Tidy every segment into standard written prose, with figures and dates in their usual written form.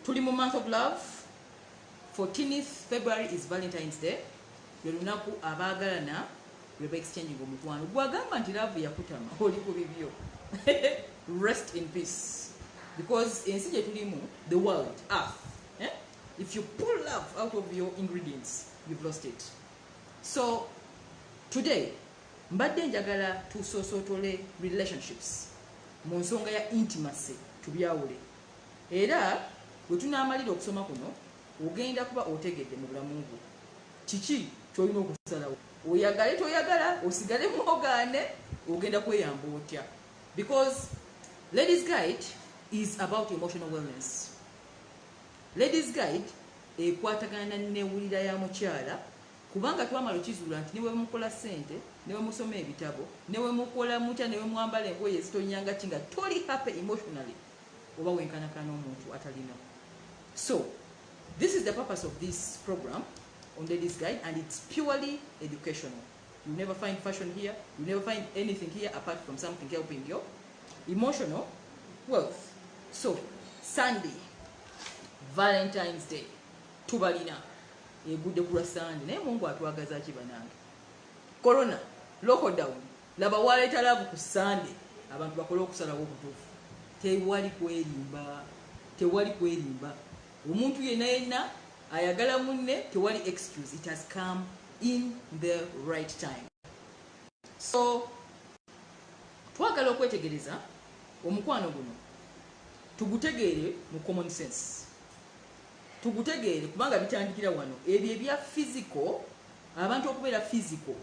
tuli mu month of love. 14th February is Valentine's Day. Lunaku abagalana lweba exchanging omukwano gwagamba nti love yakutama oli ku bibyo. Rest in peace, because ensi gye tulimu, the world, earth, if you pull love out of your ingredients, you've lost it. So today mbadde njagala tusoosotole relationships mu nsonga ya intimacy tubyawule, era bwe tunaamalira okusoma kuno ogenda kuba otegedde mu bulamu bwo kiki kyolina okusalawo, oyagale toyagala, osigale mwogaane, ogenda kweyamba otya. Because Ladies Guide is about emotional wellness. Ladies Guide ekwatagana n'ewulira ya mukyala, kubanga twamala okizuula nti newe mukola ssente, newe musoma ebitabo, newe mukola mutya, newe mwambala engoye ezitonyanga kinga toli happy emotionally, oba wenkanakana omuntu atalina. So this is the purpose of this program on Ladies Guide, and it's purely educational. You never find fashion here, you never find anything here apart from something helping your emotional wealth. So Sunday, Valentine's Day, tubalina egudde kula Sunday naye Mungu atwagaza ki banange. Corona, lockdown, laba waleeta love ku Sunday, abantu bakola okusalawo okutuufu. Tewali kwerimba. Omuntu yenna ayagala munne, tewali excuse. It has come in the right time. So twagala okwetegereza omukwano guno tugutegeere mu common sense, tugutegeere kubanga bitandikira wano ebyo ebya physical, abantu okubeera physical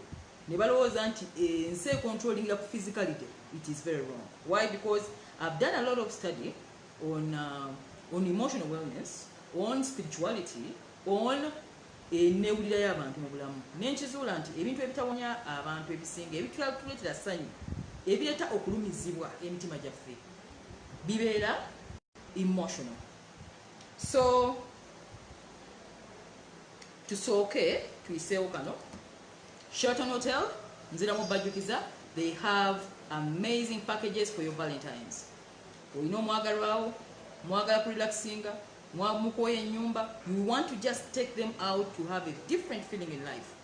ne balowooza nti ensi controlling ku physicality. It is very wrong. Why? Because I've done a lot of study on emotional wellness, on spirituality, on enewulira y'abantu mu bulamu, nenkizuula nti ebintu ebitawonya abantu ebisinga ebituleetera ssanyu, ebireeta okulumizibwa emitima gyaffe, bibeera emotional. So tusooke tuyiseewo kano. Sheraton Hotel, nzira mu bajjukiza, they have amazing packages for your Valentines. Olina omwagalwawo, mwagala kurelaxinga, mukoye ennyumba, you want to just take them out to have a different feeling in life.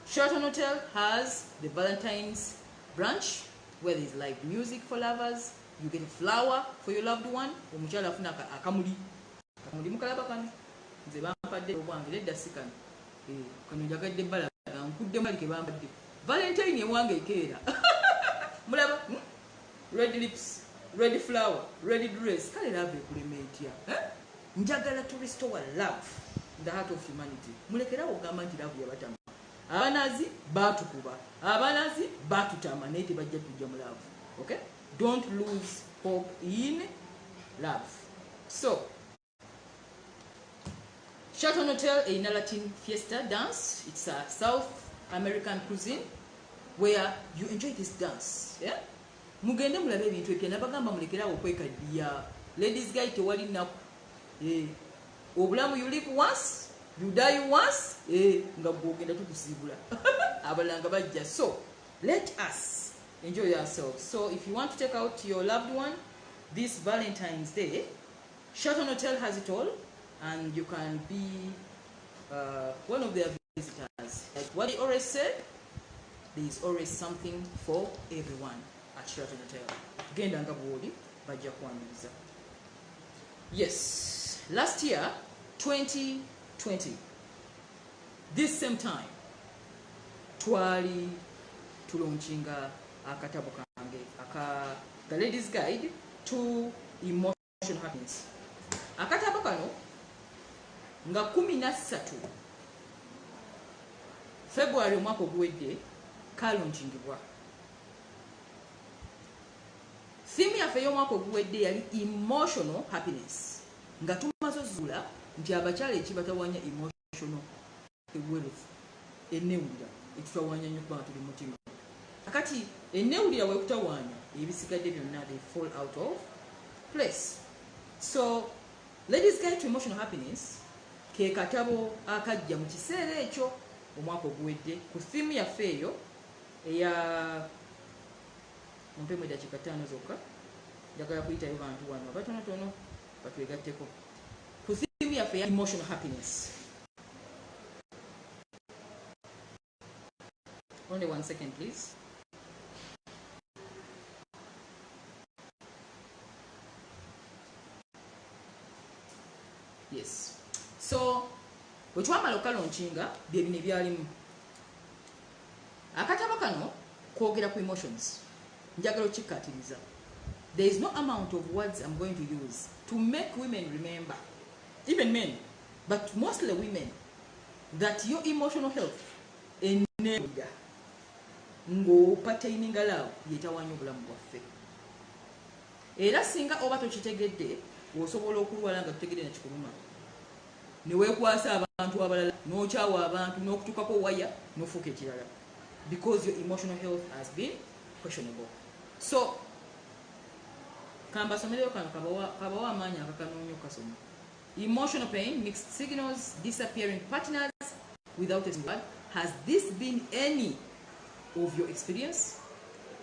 Sheraton Hotel has the Valentine's branch where there is live music for lovers. You get a flower for your loved one. Omukyala afuna akamuli mukalaba kano, nze bampadde obwange nedda si kano, kano njagadde balaga nkudde mali ke bambadde Valentine ewange ekeera. Mulaba red lips, red flower, red dress, kale love ekulema etya? Njagala to restore love in the heart of humanity. Mulekerawo ogamba nti love yabatama. Abanazi batukuba, abanazi batutama naye tebajja tujja mu love. Okay? Don't lose hope in love. So Sheraton Hotel, a Latin fiesta dance. It's a South American cuisine where you enjoy this dance. Yeah? Mugende mulabe ebintu ebyo nabagamba mulekerawo okwekaddiya. Ladies Guide tewali nnaku. Obulamu, you live once, you die once, nga bwogenda tukusiibula. Abalanga bajja. So let us enjoy yourselves. So if you want to take out your loved one this Valentine's Day, Sheraton Hotel has it all, and you can be one of their visitors. Like what they always say, there is always something for everyone at Sheraton Hotel. Genda nga bwoli bajja kwaniriza. Yes. Last year, 2020, this same time, twali tulaunching akatabo kange, the Ladies Guide to Emotional Happiness. Akatabo kano nga 13 February omwaka oguwedde kalunchingibwa. Theme yaffe y'omwaka oguwedde yali emotional happiness. Nga tumaze ozuula nti abakyala ekibatawanya emotional wealth, ennewulira ekitawanya nnyo kubanga tuli mutima. Akati ennewulira bwe kutawanya ebisigadde byonna they fall out of place. So Ladies Guide to Emotional Happiness ke katabo akajja mu kiseera ekyo omwaka oguwedde ku theme yaffe eyo eya mpemu eddakiika 5 zokka, njagala kuyitayo bantu wano abatonotono batwegatteko ku yaffe ya emotional happiness. Only 1 second, please. Yes. So, bwetwamala okalaunchinga bye bino ebyalimu. Akatabo kano kwogera ku emotions. Njagala okikkaatiriza. There is no amount of words I'm going to use to make women remember, even men, but mostly women, that your emotional health enega ng'opataininga love yetawanya obulamu bwaffe. Era singa oba tokitegedde osobola okulwala nga tutegedde nakikuluma, ne weekwasa abantu abalala n'okyawa abantu n'okutukako waya n'ofuuka ekirala, because your emotional health has been questionable. So kamba somereo kano kabawa amaanyi akakanoonyo kasoma. Emotional pain, mixed signals, disappearing partners without a word. Has this been any of your experience?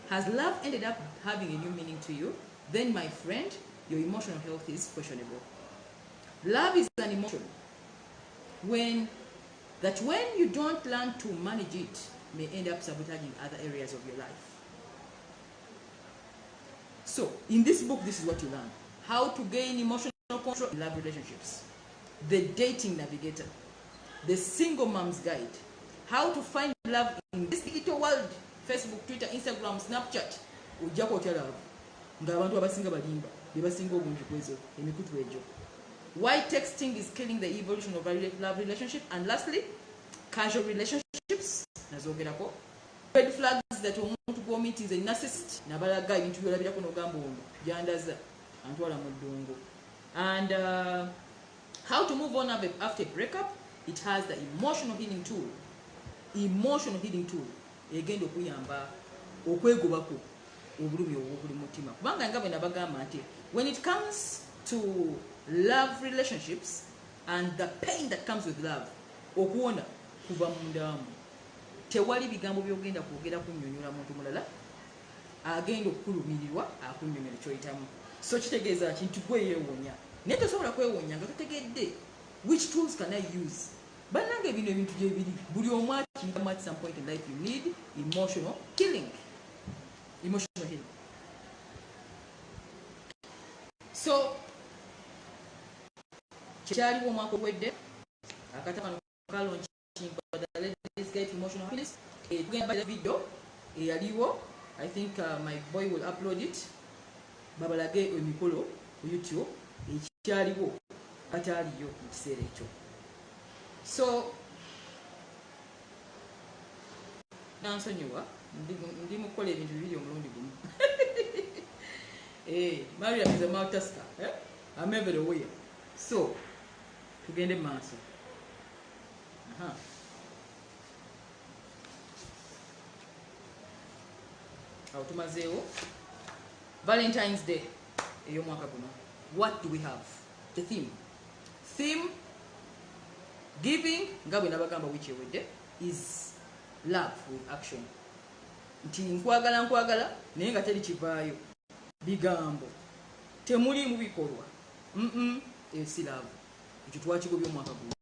Has love ended up having a new meaning to you? Then, my friend, your emotional health is questionable. Love is an emotion when you don't learn to manage it, may end up sabotaging other areas of your life. So, in this book, this is what you learn. How to gain emotional control in love relationships. The dating navigator. The single mom's guide. How to find love in this digital world. Facebook, Twitter, Instagram, Snapchat. Ujako otya love. Nga abantu abasinga balimba. Bebasinga obungi kwezo. Emikutu ejo. Why texting is killing the evolution of a love relationship. And lastly, casual relationships. Nazogerako. Red flags that omuntu go meet is a narcissist. Nabalaga ebintu byolabirako n'ogamba ono jandaza antwala mu ddungu. And how to move on after a breakup. It has the emotional healing tool. Emotional healing tool. Egenda okuyamba okwegobako obulumi obuli mutima. Kubanga nga bwe nabagamba nti when it comes to love relationships and the pain that comes with love, okuwona kuva mu ndamu. Tewali bigambo byogenda kwogera kunnyonnyola muntu mulala agenda okukulumirirwa akunnyonnyola kyoyitamu. So kitegeeza ki nti gwe yeewonya. Naye tosobola kwewonya nga totegedde which tools can I use. Bannange bino ebintu gye biri. Buli omu akiyigamu at some point in life you need emotional healing. Emotional healing. So kyaliwo omwaka ogwedde akatabo kalonchi the ladies get emotional happiness. Tugenda ba video eyaliwo. I think my boy will upload it. Babalage emikolo ku YouTube ekyaliwo ataliyo mu kiseera ekyo. So nansonyiwa ndi mukola ebintu bibiri omulundi gumu. Mariam is a multitasker. I'm everywhere. So tugende maaso. Awo tumazeewo Valentine's Day ey'omwaka guno. What do we have? The theme giving, nga bwe nabagamba wiki ewedde, is love with action. Nti nkwagala naye nga teri kivaayo bigambo, temuli mu bikolwa. Si love. Ekyo twakigobya omwaka guno.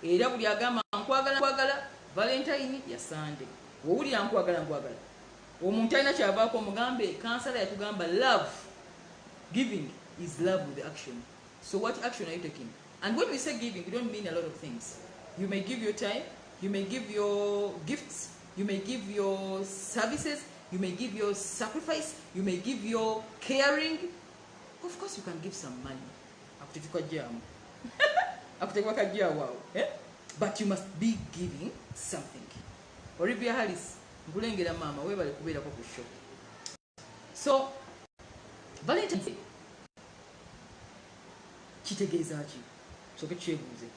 Era buli agamba nkwagala Valentine ya Sunday. Wowulira nkwagala omuntu alina kyavaako omugambe kansala yatugamba love giving is love with action. So what action are you taking? And when we say giving, we don't mean a lot of things. You may give your time, you may give your gifts, you may give your services, you may give your sacrifice, you may give your caring. Of course you can give some money. But you must be giving something. Olivia Harris, Gulengera mama, webale kubeera ko ku show. So Valentine's Day kitegeeza ki? Soke kyebuuze.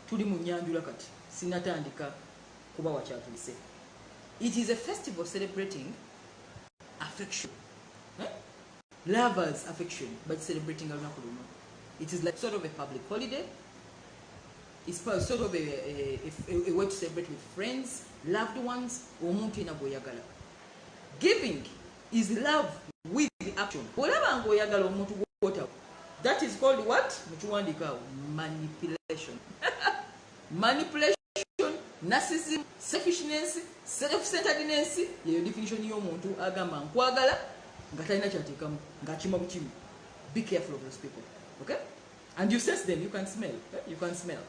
Tuli mu nyanjula kati, sinatandika kuba wakyatulise. It is a festival celebrating affection. Lovers' affection, but celebrating olunaku luno. It is like sort of a public holiday. It's sort of a way to celebrate with friends, loved ones, omuntu ena gw'oyagala. Giving is love with action. Olaba ng'oyagala omuntu gw'otaba, That is called what? Muchiwandika, manipulation. Manipulation, narcissism, selfishness, self-centeredness, your definition y'omuntu agamba nkwagala nga talina ky'ateekamu ng'akima bukimu. Be careful of those people. Okay? And you sense them, you can smell. Okay? You can smell.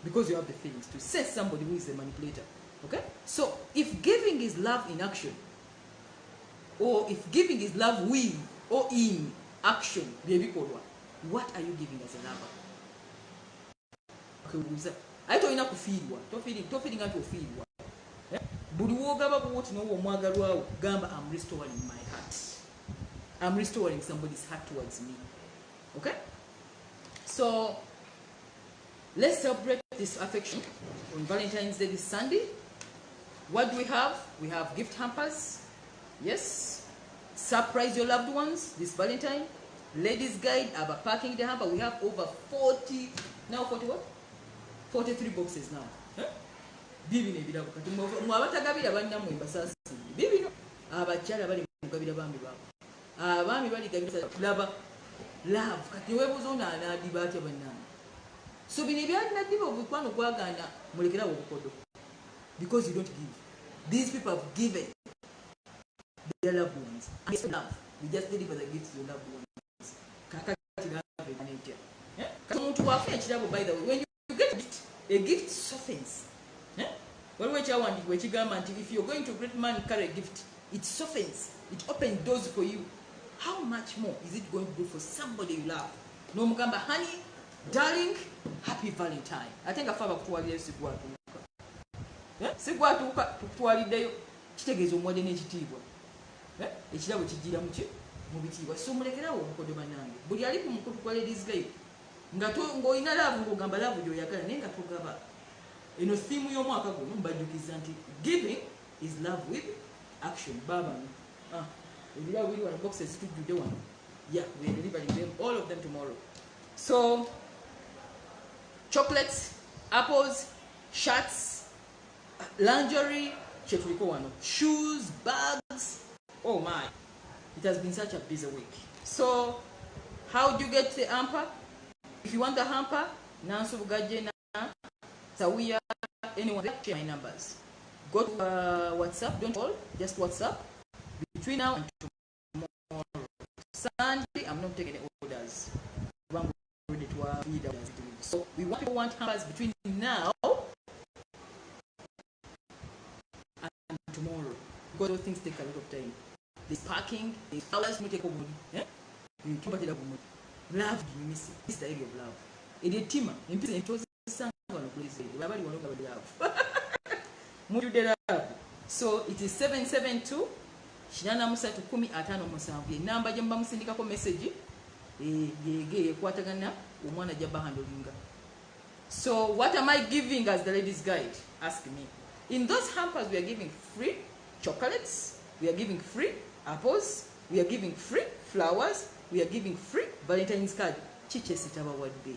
Because you have the feelings to sense somebody who is a manipulator. Okay? So, if giving is love in action, or if giving is love with or in action, what are you giving as a lover? Okay, I told you not to feed one. Don't feeding out to feed one. But you gaba what no mwagalwa gamba, I'm restoring my heart. I'm restoring somebody's heart towards me. Okay? So let's celebrate this affection on Valentine's Day this Sunday. What do we have? We have gift hampers. Yes. Surprise your loved ones this Valentine. Ladies guide about packing the hamper. We have over 40, now 40 what? 43 boxes now. Bibino ebirabo kati mwabatagabira banna mu embasasi. Bibino abachala bali mugabira bambi babo. Abami bali gabira lava love kati webuzo na adiba atya banna. So bino byalina diba obukwano kwagana mulekera obukodo. Because you don't give. These people have given their loved ones. And love. We just deliver the gifts to your loved ones. Kakati love nature. By the way, when you get a gift softens. Well, if you're going to a great man carry a gift, it softens. It opens doors for you. How much more is it going to do for somebody you love? No mugamba, honey, darling, happy Valentine. I think I found out what else you want. Sigwatuuka tukutwaliddeyo kitegeeza omwadde n'ekitiibwa ekirabo kijjira mu bitiibwa. So mulekerawo omukodo bannange, buli ali ku mukodo gwa ladies guide ng'olina laavu ng'ogamba laavu gy'oyagala naye nga togaba. Eno theme y'omwaka guno mbajjukiza nti giving is love with action. Babano ebirabo biri wano boxes tujjudde wano. Yeah, we are delivering them, all of them tomorrow. So chocolates, apples, shirts, lingerie, shoes, bags. Oh my, it has been such a busy week. So how do you get the hamper? If you want the hamper, Nansu Gajena, Sawiya, anyone, share my numbers. Go to WhatsApp, don't call, just WhatsApp. Between now and tomorrow, Sunday, I'm not taking any orders. So we want hampers between now tomorrow, because those things take a lot of time. There's parking, there's hours to take over. Love, you miss it. This is the area of love. It is Tima. In peace, it was a son of love. So it is 772 Shinana Musa to Kumi Atano Musambi. Number Jamba Musindika message. So what am I giving as the ladies guide? Ask me. In those hampers, we are giving free chocolates, we are giving free apples, we are giving free flowers, we are giving free Valentine's card. Chiche sitaba wadde.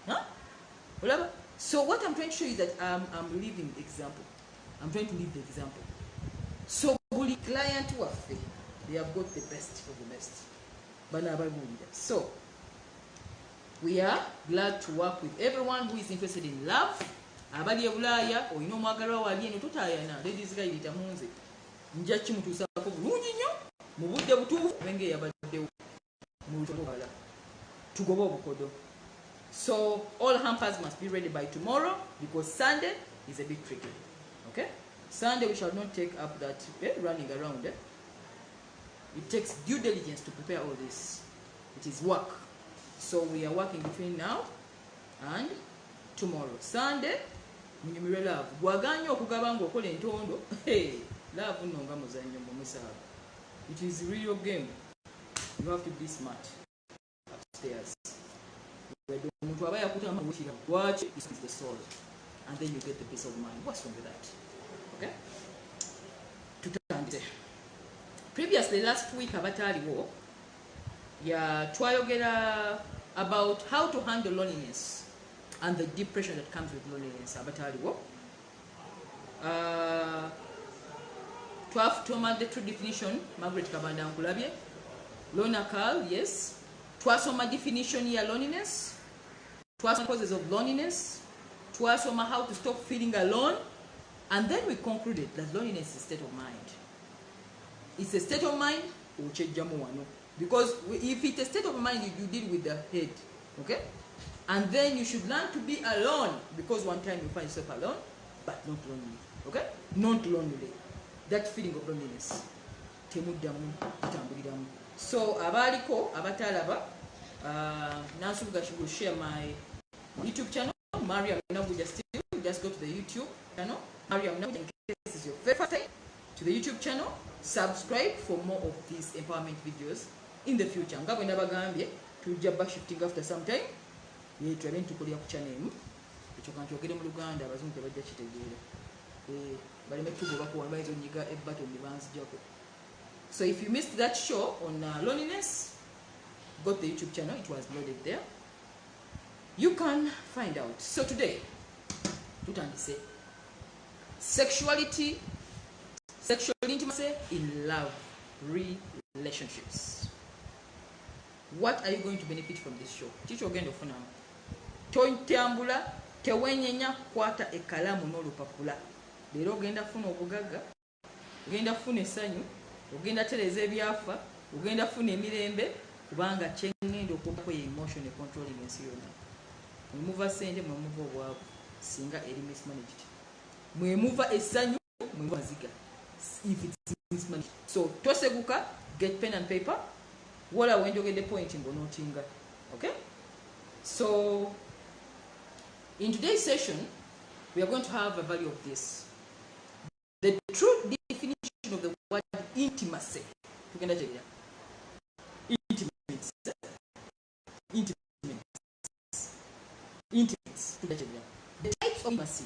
Huh? So what I'm trying to show you is that I'm leaving the example. I'm trying to leave the example. So bully client who are free, they have got the best of the best. So we are glad to work with everyone who is interested in love. Abali ebulaya oyina omwagalwa wali eno tutayana ladies guide tamunze nja kimutuusaako bulungi nnyo mu budde butuufu benge yabaddewo mu lutobala tugobe obukodo. So all hampers must be ready by tomorrow because Sunday is a bit tricky. Okay, Sunday we shall not take up that running around. It takes due diligence to prepare all this. It is work. So we are working between now and tomorrow. Sunday munyumire love gwaganya okugaba ngo okola entondo love nonga muzanyo mu musaba. It is a real game. You have to be smart upstairs. Omuntu aba yakutama wishira watch is the soul and then you get the peace of mind. What's wrong with that? Okay, tutandise. Previously last week abataliwo twayogera about how to handle loneliness and the depression that comes with loneliness. Abataliwo twafutoma the true definition. Margaret Kabanda nkulabye. Lona Carl, yes. twasoma definition ya loneliness, twasoma causes of loneliness, twasoma how to stop feeling alone, and then we concluded that loneliness is a state of mind. It's a state of mind, because if it's a state of mind, you deal with the head, okay? And then you should learn to be alone, because one time you find yourself alone, but not lonely, okay? Not lonely. That feeling of loneliness. So, abaliko, abatalaba, Nasuga will share my YouTube channel, Mariam. Just go to the YouTube channel, Mariam. In case this is your first time to the YouTube channel, subscribe for more of these empowerment videos in the future. Nga bwe nabagambye tujja back shifting after some time. Ye twali ntukolera ku channel emu. Ekyo kankyogere mu Luganda abazungu tebajja kitegeera. Baleme tugoba ku wamaizo nyiga ebbaton ne banzijjako. So if you missed that show on loneliness, go to the YouTube channel. It was loaded there. You can find out. So today, say sexuality, sexual intimacy in love relationships. What are you going to benefit from this show? Chicho gendo funa. Tontambula tewenyenya kwata ekalamu n'olupapula. Leero genda funa obugaga, genda funa essanyu, ogenda tereza ebyafa, ogenda funa emirembe, kubanga kyengenda okubaako emotion ne controlling ensi yonna. Mwemuva sente, mwemuva obwavu, singa eri mismanaged. Mwemuva essanyu, mwemuva ziga. If it's mismanaged. So toseguka, get pen and paper. Wala when you get the point in Bonotinga. Okay? So in today's session, we are going to have a value of this. The true definition of the word intimacy. Intimacy. Intimacy. The types of intimacy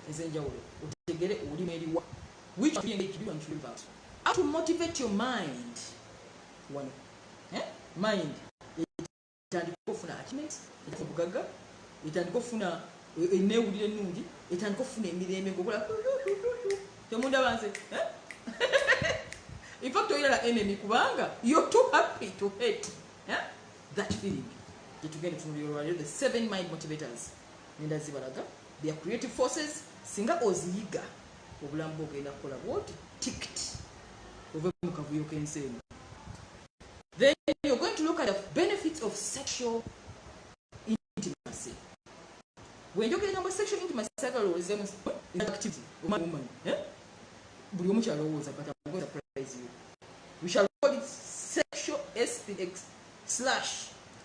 is which one you want to live out. How to motivate your mind. One. Mind. Itandiko funa achievement, itakugaga, itandiko funa enewulire nungi, itandiko funa emirembe ngokola. Tomunda banze, in fact, you're an enemy kubanga, you're too happy to hate. That feeling. To get from the 7 mind motivators. They are creative forces. Singa oziyiga. Obulambo genda kola what? Ticked. Then you're going to look at the benefits of sexual intimacy. When you're getting about sexual intimacy, is activity. Woman. But I'm going to surprise you. We shall call it sexual SPX/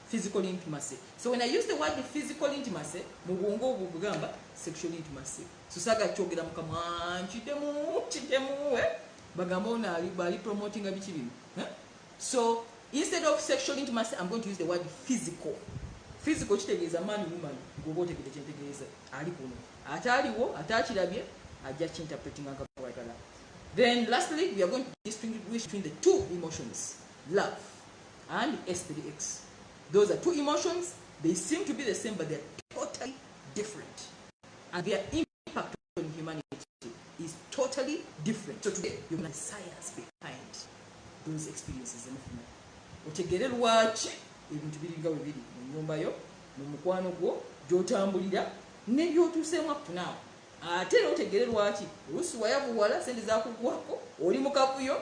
physical intimacy. So when I use the word physical intimacy, mugongo bugamba sexual intimacy. So saga chogera mukama chitemu bagamba na bali promoting abichibinu. So instead of sexual intimacy, I'm going to use the word physical. Physical kitegeeza man woman ngobo tegeeza ali kuno. Ataliwo atachirabye ajja interpreting akakwatala. Then lastly, we are going to distinguish between the two emotions, love and SPDX. Those are two emotions. They seem to be the same, but they are totally different. And their impact on humanity is totally different. So today, you know the science behind those experiences. Otegere lwaki ebintu biringa we biri mu nyumba yo mu mukwano gwo gyotambulira ne byotuseemu up to now. Ate otegere lwaki olusi wayavuwala sente zakugwako oli mu kavuyo.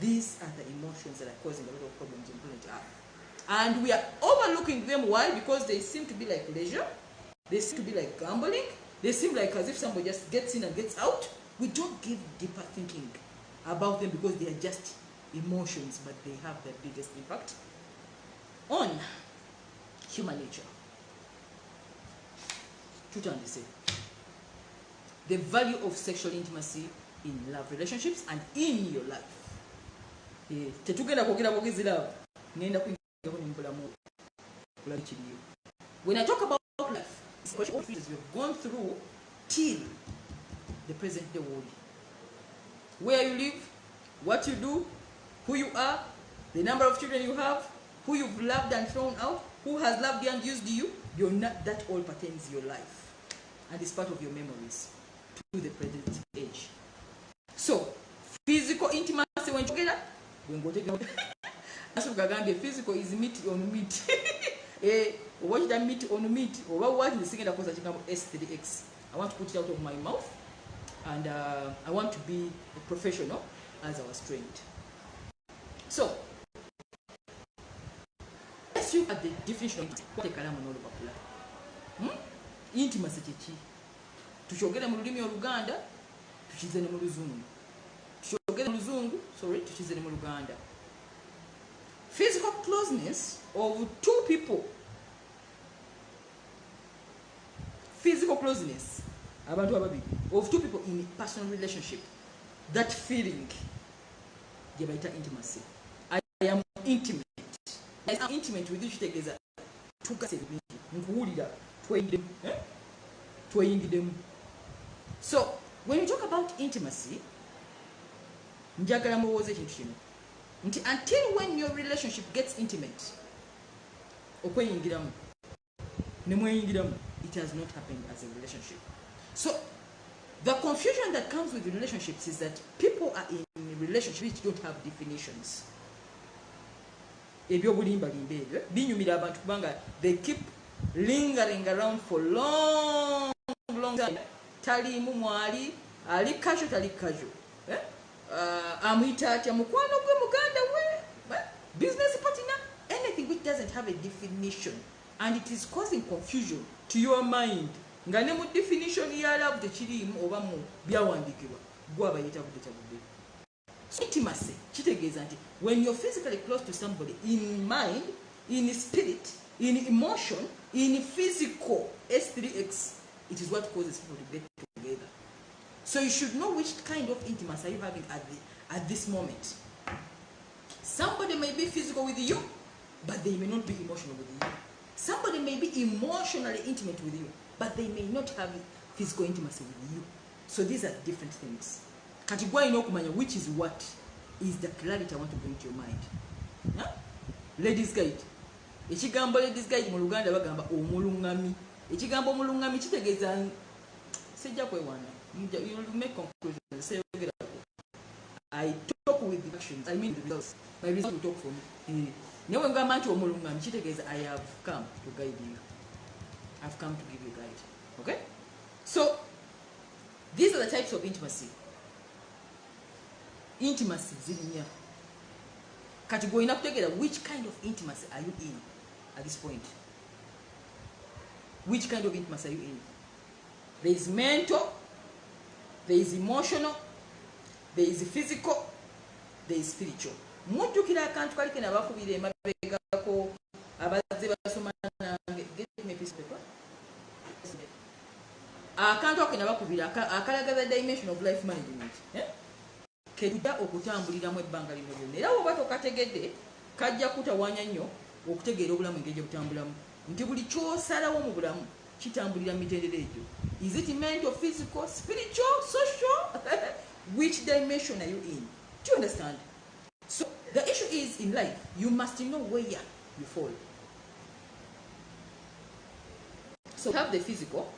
These are the emotions that are causing a lot of problems in planet Earth. And we are overlooking them. Why? Because they seem to be like leisure. They seem to be like gambling. They seem like as if somebody just gets in and gets out. We don't give deeper thinking about them because they are just emotions, but they have the biggest impact on human nature. Say the value of sexual intimacy in love relationships and in your life. When I talk about life, it's what we've gone through till the present day world. Where you live, what you do, who you are, the number of children you have, who you've loved and thrown out, who has loved you and used you, that all pertains your life. And it's part of your memories to the present age. So, physical intimacy when together, gagambye physical is meat on meat. What that meat on meat? Or what is the second cause S3X? I want to put it out of my mouth, and I want to be a professional as I was trained. So let's look at the definition of intimacy. Tuchogera mu lulimi Oluganda, tukize ne mu Luzungu. Tuchogera mu Luzungu, sorry, tukize ne mu Luganda. Physical closeness of two people. Physical closeness abantu ababiri of two people in a personal relationship. That feeling, gebaita intimacy. I am intimate. I am intimate with you. Kitegeeza tugase bingi nkuwulira tweyingidemu. So when you talk about intimacy, njagala muwooze ekintu kino nti until when your relationship gets intimate, okweyingiramu ne mweyingiramu, it has not happened as a relationship. So the confusion that comes with relationships is that people are in relationships which don't have definitions. Ebyobulimbalimba ebyo binyumira abantu kubanga they keep lingering around for long time. Talimu mwali ali casual, tali casual. Amwita atya mukwano gwe, muganda we, business partner, anything which doesn't have a definition, and it is causing confusion to your mind. Nga ne mu definition ya love tekirimu oba mu byawandikibwa gwaba yita budde. So intimacy kitegeeza nti when you're physically close to somebody in mind, in spirit, in emotion, in physical, S3X, it is what causes people to get together. So you should know which kind of intimacy are you having at this moment. Somebody may be physical with you, but they may not be emotional with you. Somebody may be emotionally intimate with you, but they may not have physical intimacy with you. So these are different things. Katigwa ino kumanya which is what is the clarity I want to bring to your mind. Huh? Ladies guide. Ekigambo ladies guide mu Luganda bagamba omulungami. Ekigambo omulungami kitegeeza sijja kwewana. You will make conclusions. Say, I talk with the actions. I mean the results. My results will talk for me. Now when I'm to omulungami kitegeeza I have come to guide you. I've come to give you guide. Okay? So these are the types of intimacy. Intimacy zilinya. Kati goina kutegera which kind of intimacy are you in at this point? Which kind of intimacy are you in? There is mental, there is emotional, there is physical, there is spiritual. Muntu kila akantu kali kena bakubire emabegako abazze basoma nange. Get me a piece of paper. Akantu akena bakubire akalaga the dimension of life management. Ketuda okutambuliramu ebbanga lino lyonna. Era oba tokategedde kajja kutawanya nnyo okutegeera obulamu engeri gye butambulamu. Nti buli kyosalawo mu bulamu kitambulira mu mitendera egyo. Is it mental, physical, spiritual, social? Which dimension are you in? Do you understand? So the issue is in life, you must know where you fall. So we have the physical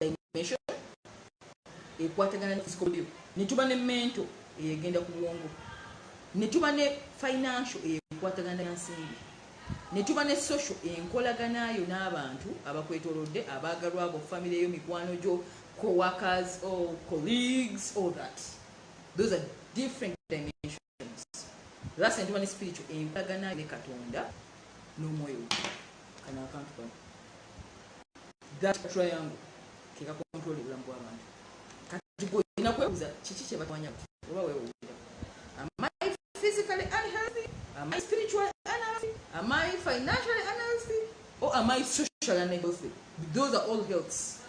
dimension, ekwatagana ne physical view. Netuba ne mental egenda ku bwongo. Netuba ne financial ekwatagana n'ensimbi. Netuba ne social enkolaganayo n'abantu abakwetoolodde, abaagalwa abo, family yo, mikwano gyo, co-workers or colleagues, all that. Those are different dimensions. That's netuba ne spiritual enkolaganayo ne Katonda n'omwoyo. Kana akantu kano. That triangle ke kakontrola obulamu bw'abantu. Kati ina kwebuuza kiki kye batwanya oba weewuulira. Am I physically unhealthy? Am I spiritually unhealthy? Am I financially unhealthy? Or am I socially unhealthy? Those are all healths.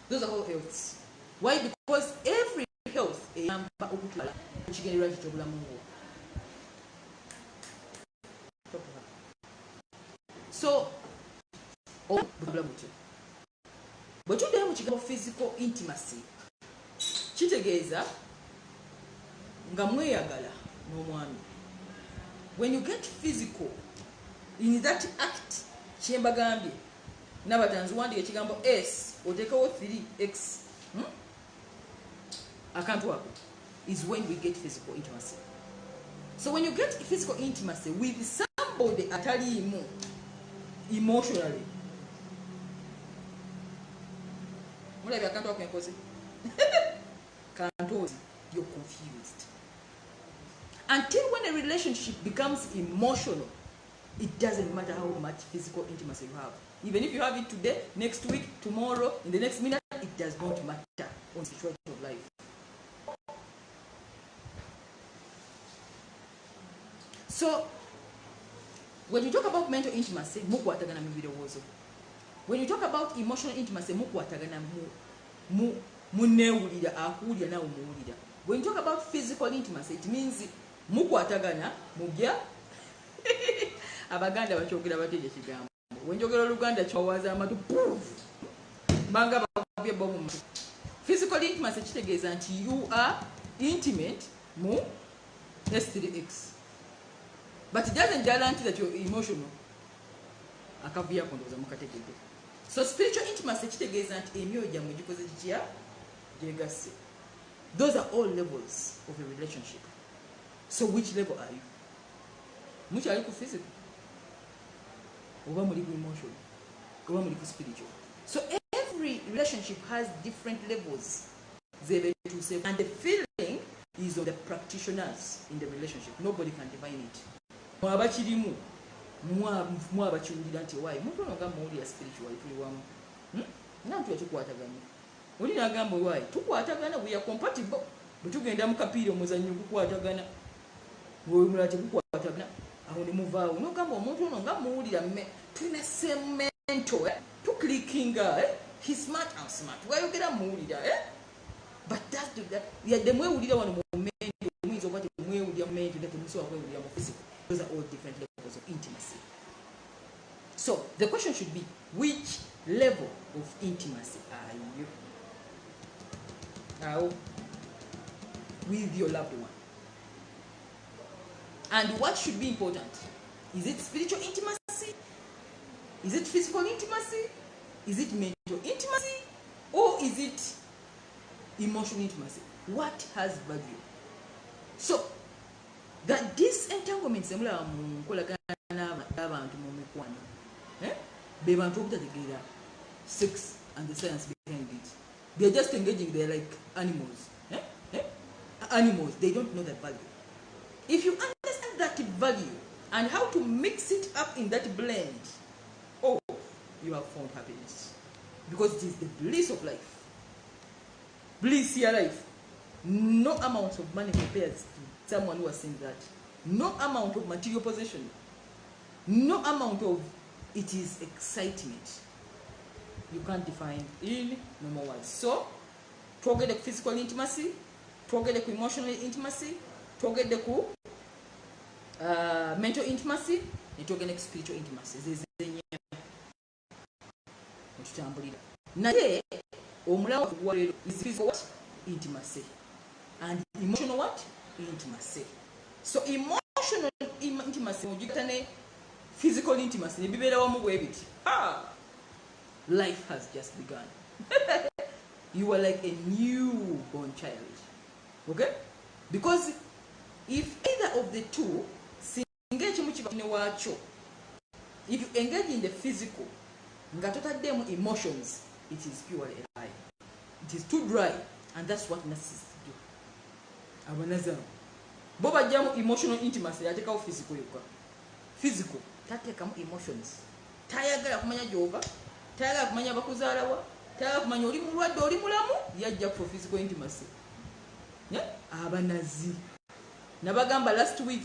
Those are all healths. Why? Because every health eyamba okutwala ekigendererwa ky'obulamu bwo. So bwe tuddayo mu kigambo physical intimacy kitegeeza nga mweyagala n'omwami. When you get physical in that act kyembagambye n'abatanzi wandika ekigambo S oteekawo 3X akantu ako is when we get physical intimacy. So when you get physical intimacy with somebody ataliimu emotionally, mulabya akantu ako enkozi kantozi, you're confused. Until when a relationship becomes emotional, it doesn't matter how much physical intimacy you have. Even if you have it today, next week, tomorrow, in the next minute, it does not matter on the situation of life. So, when you talk about mental intimacy, mukwatagana mu birowoozo. When you talk about emotional intimacy, mukwatagana munewulira akuwulira nawe muwulira. When you talk about physical intimacy, it means mukwatagana mujja abaganda bakyogera bateje kigambo. Wenjogera Oluganda kyowaza amatu banga babye bomu. Physical intimacy kitegeeza nti you are intimate mu S3X. But it doesn't guarantee that you're emotional. Akavuya kondoza mukategede. So spiritual intimacy kitegeeza nti emyoyo gyammwe gikoze kitya gyegase. Those are all levels of a relationship. So which level are you? Mukyali ku physical, oba muli ku emotional, oba muli ku spiritual. So every relationship has different levels. And the feeling is of the practitioners in the relationship. Nobody can define it. Mwabakirimu mwabakiwulira nti wayi muntu ono ngamba muwulira spiritual tuli wamu. Nantu yakikwatagana. Oli nagamba wayi tukwatagana, we are compatible. Bwetugenda mu kapiira omuzannyo gukwatagana. Mulala tekukwatagana. Aho ne muvaawo nogamba omuntu ono nga muwulira tulina semento tuklikinga he's smart and smart wayogera muwulira but that's that yadde mwewulira wano mu mendo muyinza oba temwewulira mu mendo temusobola kwewulira mu physical. Those are all different levels of intimacy. So the question should be, which level of intimacy are you now with your loved one? And what should be important? Is it spiritual intimacy? Is it physical intimacy? Is it mental intimacy? Or is it emotional intimacy? What has value? So, that this entanglement semula mu nkolagana n'abantu mu mikwano be bantu obutategeera sex and the science behind it. They're just engaging, they're like animals. Animals, they don't know that value. If you understand that value and how to mix it up in that blend, oh, you have found happiness. Because it is the bliss of life. Bliss your life. No amount of money compares to someone who has seen that. No amount of material possession. No amount of it is excitement. You can't define in normal words. So, forget the physical intimacy, forget the emotional intimacy, forget the mental intimacy, and forget the spiritual intimacy. Naye omulawo walero is physical what? Intimacy. And emotional what? Intimacy. So emotional intimacy ojikatane physical intimacy nebibera wamu bwebiti. Life has just begun. You are like a newborn child. Okay? Because if either of the two engage if you engage in the physical, emotions, it is purely a lie. It is too dry, and that's what narcissists do. Abanazam. Boba jamu emotional intimacy, I take out physical. Physical, that take emotions. Tayagala kumanya jova, tayagala kumanya bakuzalawa, tayagala kumanya oli mulwadde oli mulamu, yajja for physical intimacy. Yeah? Abanazi. Nabagamba last week,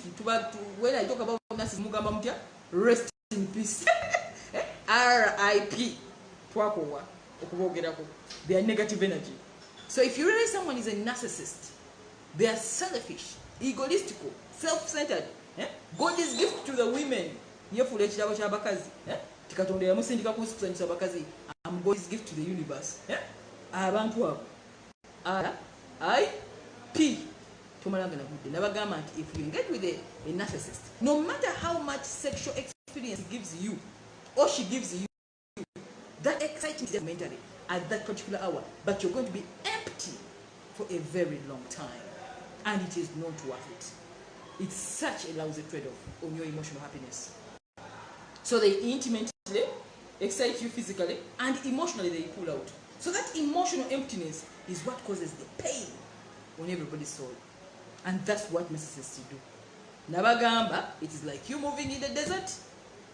when I talk about narcissism, mugamba mutya, rest in peace. RIP. They are negative energy. So if you realize someone is a narcissist, they are selfish, egoistical, self-centered. God is gift to the women. I'm God's gift to the universe. RIP. If you engage with a narcissist, no matter how much sexual experience he gives you or she gives you, that excitement is mentally at that particular hour, but you're going to be empty for a very long time, and it is not worth it. It's such a lousy trade-off on your emotional happiness. So they intimately excite you physically, and emotionally they pull out. So that emotional emptiness is what causes the pain on everybody's soul. And that's what narcissists do. Nabagamba, it is like you moving in the desert.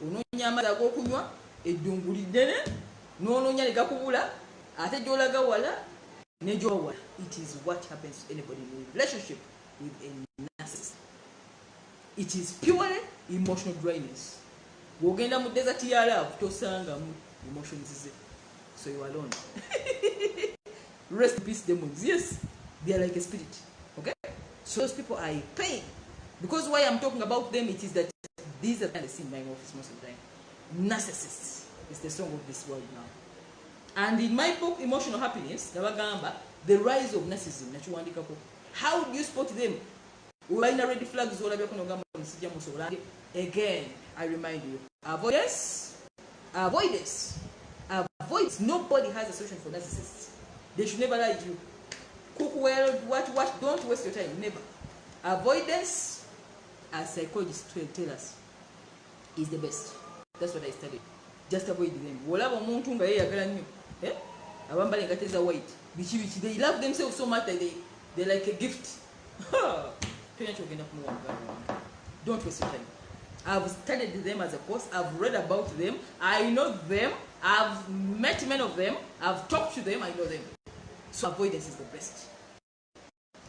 Ononya amazzi ag'okunywa, eddungu liddene, n'onoonya ne gakubula, ate gy'olaga wala, ne gy'owala. It is what happens to anybody in a relationship with a narcissist. It is purely emotional dryness. Wogenda mu desert ya love, tosangamu emotions ze. So you are alone. Rest in peace, demons. Yes, they are like a spirit. Okay? So those people are in pain. Because why I'm talking about them, it is that these are the things in my office most of the time. Narcissists is the song of this world now. And in my book, Emotional Happiness, the rise of narcissism, how do you spot them? Red flags. Again, I remind you, avoidance. Nobody has a solution for narcissists. They should never lie to you. Cook well, watch, don't waste your time, never. Avoidance, as psychologists tell us, is the best. That's what I studied. Just avoid them. They love themselves so much that they're like a gift. Don't waste your time. I've studied them as a course. I've read about them. I know them. I've met many of them. I've talked to them. I know them. So avoidance is the best.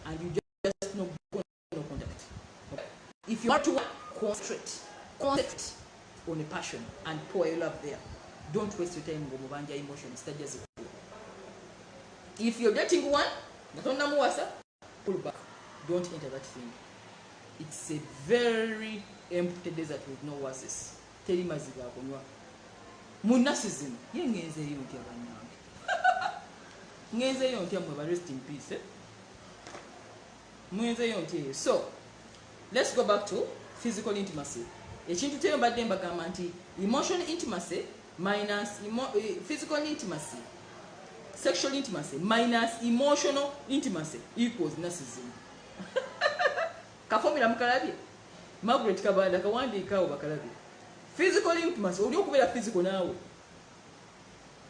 And you just no contact. Okay? If you want to concentrate on a passion and pour your love there, don't waste your time on emotions. If you're dating one, pull back. Don't enter that thing. It's a very empty desert with no oasis. Tell him as you Munasism. Rest in peace. So, let's go back to physical intimacy. Emotional intimacy minus physical intimacy, sexual intimacy minus emotional intimacy equals narcissism. Kafomira mukalabi. Margaret Kabanda kawandiika bakalabi. Physical intimacy oli okubeera physical naawe.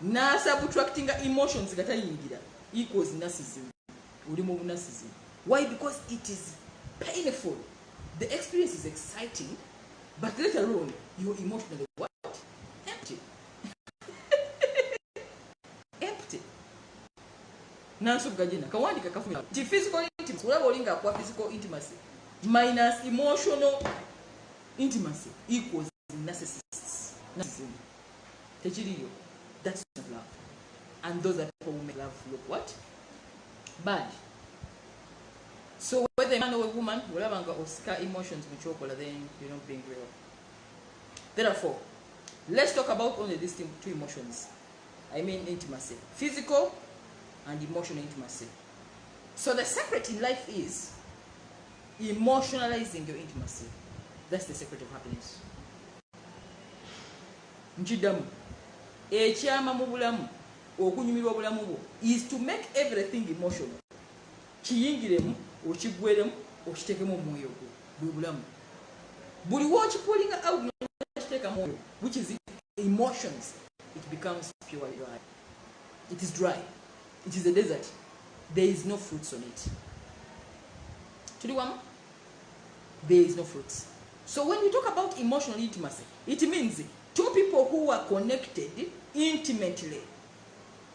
Na subtracting emotions gatayingira equals narcissism. Uli mu narcissism. Why? Because it is painful. The experience is exciting, but later on you're emotionally what? Empty. Empty. Nansu gajina kawandika kafumira. The physical intimacy, ulaba olinga kwa physical intimacy minus emotional intimacy equals narcissism. Techiriyo. That's not love. And those are people who make love look what? Bad. So whether a man or a woman will have oscar emotions then you're not being real. Therefore, let's talk about only these two emotions. I mean intimacy. Physical and emotional intimacy. So the secret in life is emotionalizing your intimacy. That's the secret of happiness. Nchidamu. Ekyama mu bulamu okunyumirwa obulamu bwo is to make everything emotional. Kiyingiremu, okigweremu, okitekemu omwoyo gwo. Bwe bulamu. Buli wokipulinga out n'okiteeka mu mwoyo, which is emotions, it becomes pure dry. It is dry. It is a desert. There is no fruits on it. There is no fruits. So when we talk about emotional intimacy, it means two people who are connected intimately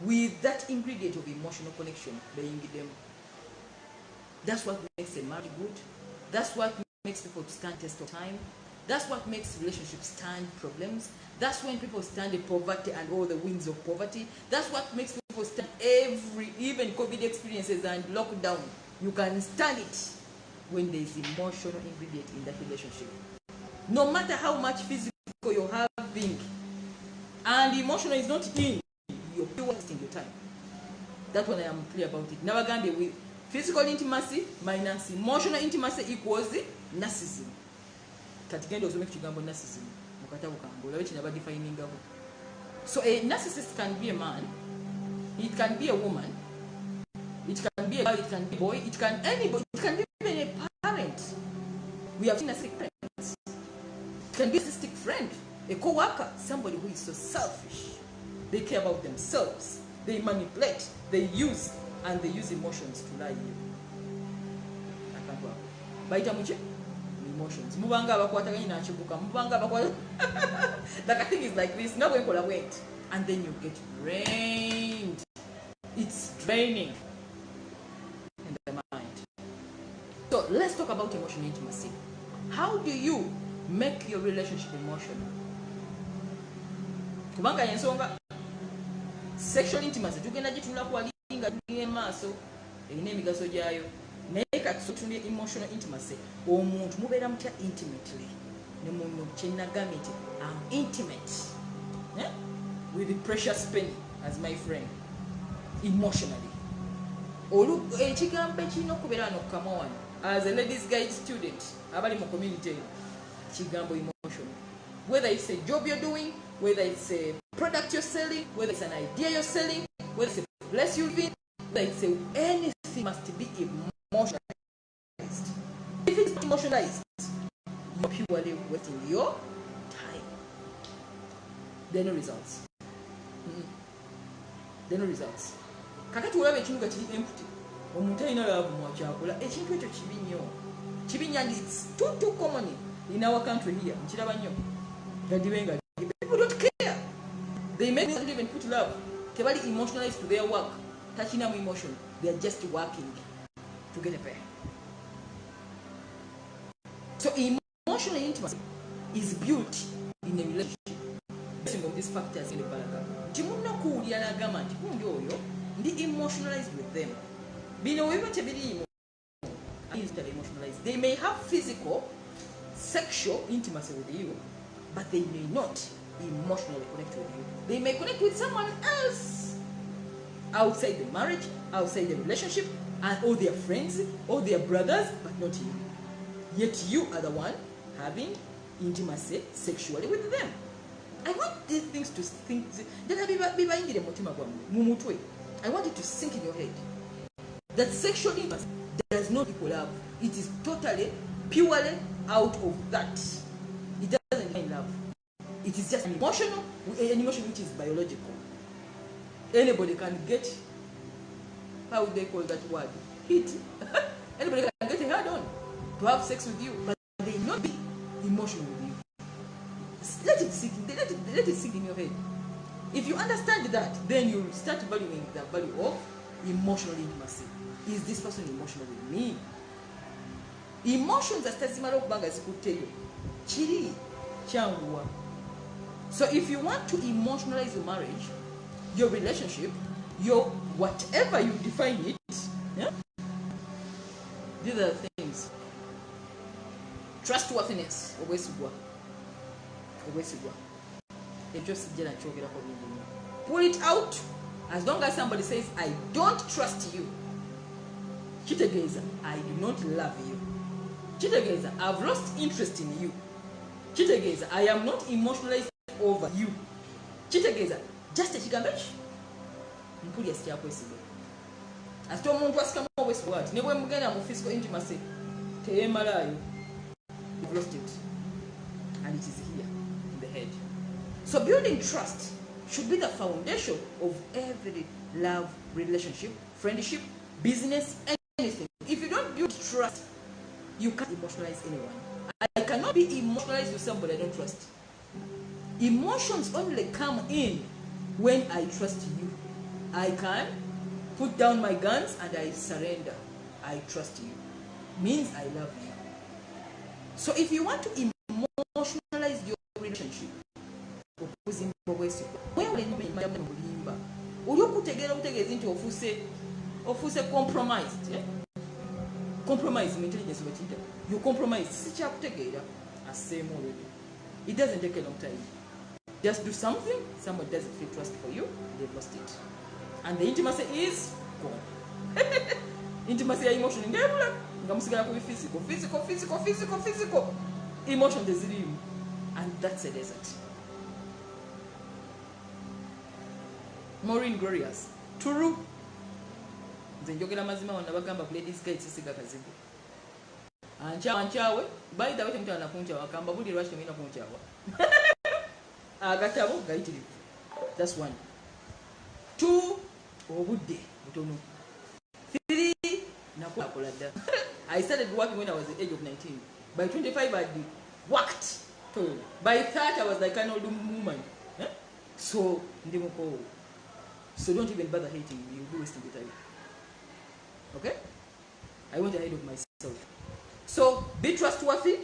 with that ingredient of emotional connection, being them. That's what makes a marriage good. That's what makes people stand test of time. That's what makes relationships stand problems. That's when people stand the poverty and all the winds of poverty. That's what makes people stand even COVID experiences and lockdown. You can stand it when there is emotional ingredient in that relationship. No matter how much physical you're having, and emotional is not in, you're pure wasting your time. That's what I am clear about it. Never gonna be with physical intimacy minus emotional intimacy equals narcissism. Katigendo also make chigambo narcissism. So a narcissist can be a man, it can be a woman, it can be a girl, it can be a boy, it can anybody, it can be even a parent. We We have narcissistic friends. It can be a narcissistic friend, a co-worker, somebody who is so selfish. They care about themselves. They manipulate, they use, and they use emotions to lie you. Baita muche emotions. Mubanga abakwataganye na chibuka. Mubanga abakwata. Like, I think it's like this. Now we collaborate, and then you get drained. It's draining in the mind. So let's talk about emotional intimacy. How do you make your relationship emotional? Kubanga yensonga sexual intimacy tugenda gitula kwalinga maso erina emigaso gyayo. Naye kati tutunde emotional intimacy, omuntu mubeera mutya intimately ne muntu kyenagambye nti I'm intimate with the precious penny as my friend emotionally. Ekigambo ekirina okubeera wano kukama wano as a ladies guide student abali mu community eyo, kigambo emotional. Whether it's a job you're doing, whether it's a product you're selling, whether it's an idea you're selling, whether it's a place you live in, whether it's anything must be emotionalized. If it's not emotionalized, you're purely wasting your time. There are no results. There are no results. Kakati ulabe ekintu nga kiri empty. Omuntu alina love mwakyakola. Ekintu ekyo kibi nnyo. Kibi nnyo, and it's too common in our country here. Nkiraba nnyo. People don't care. They may not even put love. Tebali emotionalized to their work. Tachina emotion. They are just working to get a pay. So emotional intimacy is built in a relationship based on these factors in the balaga. Timunna kuwulira n'agamba nti gundi oyo ndi emotionalized with them. Bino weba tebiri emotionalized. They may have physical, sexual intimacy with you, but they may not emotionally connect with you. They may connect with someone else outside the marriage, outside the relationship, and all their friends, all their brothers, but not you. Yet you are the one having intimacy sexually with them. I want these things to think. I want it to sink in your head that sexual intimacy does not equal love. It is totally, purely out of that. It doesn't mean love. It is just an emotion which is biological. Anybody can get, how would they call that word? Hit. Anybody can get a hard on to have sex with you, but they will not be emotional with you. Let it sink in your head. If you understand that, then you start valuing the value of emotional intimacy. Is this person emotional with me? Emotions are stasimalo kubanga zikuteyo. Chiri changuwa. So if you want to emotionalize your marriage, your relationship, your whatever you define it, yeah? These are the things. Trustworthiness, obwesigwa. Pull it out. As long as somebody says, I don't trust you. Chitegeza, I do not love you. Chitegeza, I've lost interest in you. Chitegeza, I am not emotionalized over you. Chitegeza, just a chigambesh. Mpuli yasikia kwesiga. Asito omuntu asikamu obwesigwa ati ne bwe mugenda mu physical intimacy teyemalayo. You've lost it. And it is here in the head. So building trust should be the foundation of every love, relationship, friendship, business, anything. If you don't build trust, you can't emotionalize anyone. I cannot be emotionalized with somebody I don't trust. Emotions only come in when I trust you. I can put down my guns and I surrender. I trust you. Means I love you. So if you want to emotionalize your relationship, compromised. Yeah? Compromise intelligence. You compromise. It doesn't take a long time. Just do something, someone doesn't feel trust for you, they've lost it. And the intimacy is gone. Intimacy is emotion. Physical. Emotion is real. And that's a desert. Maureen Glorious. Turu. Nze njogera mazima wano bagamba ladies guide sisiga kazibu. anchawe by the way temutana nakunchawa kamba buli lwaki temina kunchawa agatabo gayitirivu. That's one. 2 obudde butono. 3 nakola dda. I started working when I was the age of 19. By 25 I had worked. By 30 I was like an old woman. So ndimoko. So don't even bother hating me. You'll be wasting your time. Okay? I went ahead of myself. So be trustworthy,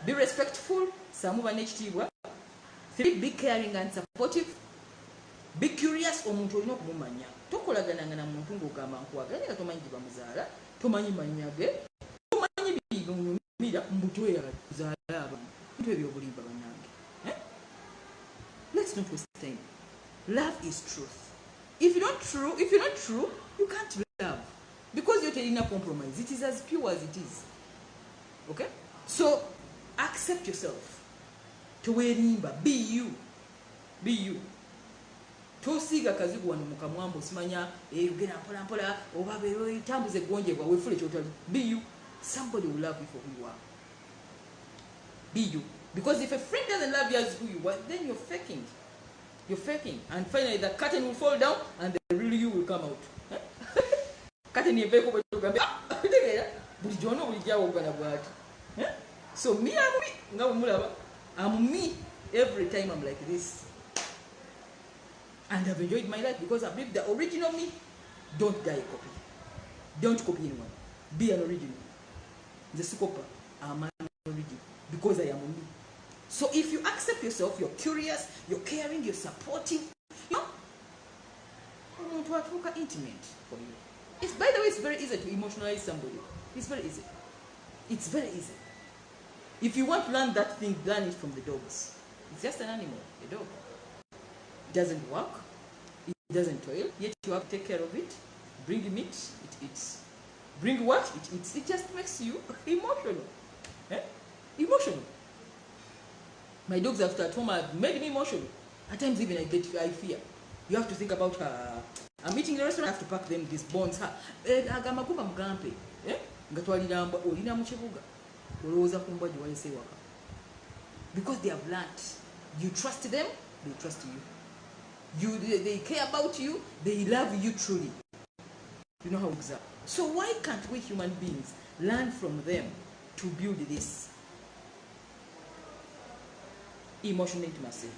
be respectful, 3, be caring and supportive. Be curious omuntu olina okumumanya. Tokolagananga na muntu ng'ogamba nkwagala nga tomanyi gye bamuzaala, tomanyi mannya ge, tomanyi binyumira mbuto yazaala abantu. Bintu ebyobulimba bannange. Let's not waste time. Love is truth. If you're not true, you can't love. Because you're telling a compromise. It is as pure as it is. Okay? So accept yourself. Towerimba. Be you. Be you. Tosiga kazigu wano mukamwambo simanya ugena mpola mpola oba bero tambuze gonjebwa wefule kyotali. Be you. Somebody will love you for who you are. Be you. Because if a friend doesn't love you as who you are, then you're faking. You're faking. And finally the curtain will fall down and the real you will come out. Curtain yebeko bwe buli jono buli jawo bwana bwati. So me am me nga mulaba. I'm me every time I'm like this. And I've enjoyed my life because I believe the original me. Don't die a copy. Don't copy anyone. Be an original. The Sikopa, I'm an original because I am me. So if you accept yourself, you're curious, you're caring, you're supportive, you know, intimate for you. It's, by the way, it's very easy to emotionalize somebody. It's very easy. It's very easy. If you want to learn that thing, learn it from the dogs. It's just an animal, a dog. It doesn't work. It doesn't toil. Yet you have to take care of it. Bring meat, it eats. Bring what? It eats. It just makes you emotional. Emotional. My dogs after at home have made me emotional. At times even I fear. You have to think about I'm eating in the restaurant, I have to pack them these bones. Agamakuba mugampe. Ngatwalira mba olina mu kibuga. Olowooza ku mbwa gye wayise waka. Because they have learned. You trust them, they trust you. They care about you, they love you truly. You know how it's up. So why can't we human beings learn from them to build this emotional intimacy?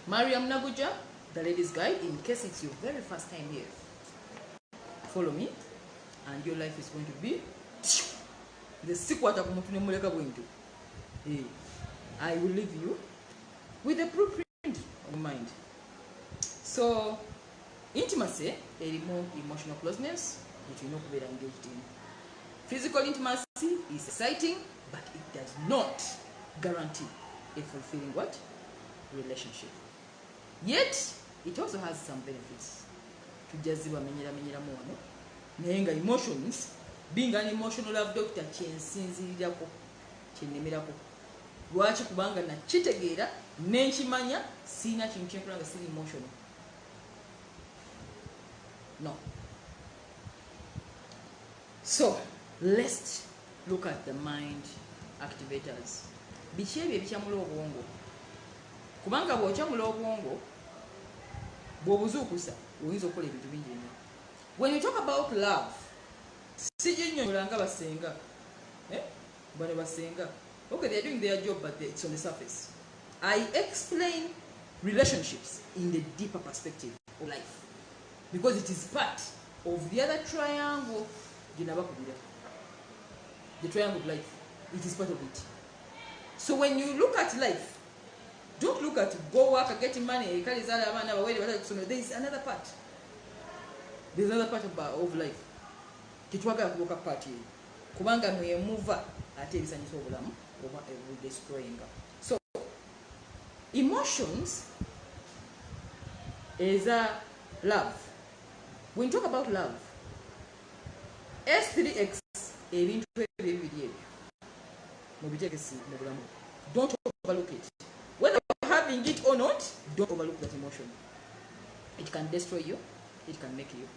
Mariam Naguja, the Ladies Guide, in case it's your very first time here, follow me and your life is going to be the sikwata kumutune muleka bwintu. I will leave you with a blueprint of mind. So intimacy, a more emotional closeness which you know we are engaged in. Physical intimacy is exciting, but it does not guarantee a fulfilling what? Relationship. Yet it also has some benefits. To just menyera mono. Nenga emotions, being an emotional love doctor, kyensinzirirako, kyennemerako. Lwaki kubanga na kitegeera nenkimanya sina kintu kyenkulanga siri emotional. No. So let's look at the mind activators. Biki ebyo ebikyamula obwongo. Kubanga bw'okyamula obwongo bw'obuzuukusa oyinza okukola ebintu bingi nnyo. When you talk about love, sijinyonyola nga basenga. Bano basenga. Okay, they're doing their job, but it's on the surface. I explain relationships in the deeper perspective of life. Because it is part of the other triangle. The triangle of life. It is part of it. So when you look at life, don't look at go work, getting money. There is another part. There's another part of life. Kitwaga kuboka part here. Kubanga mwe mover ate ebisanyisa obulamu oba destroying. So emotions is a love. When you talk about love, S3X ebintu ebibiri mubitegesi mu bulamu. Don't overlook it. Whether you're having it or not, don't overlook that emotion. It can destroy you, it can make you.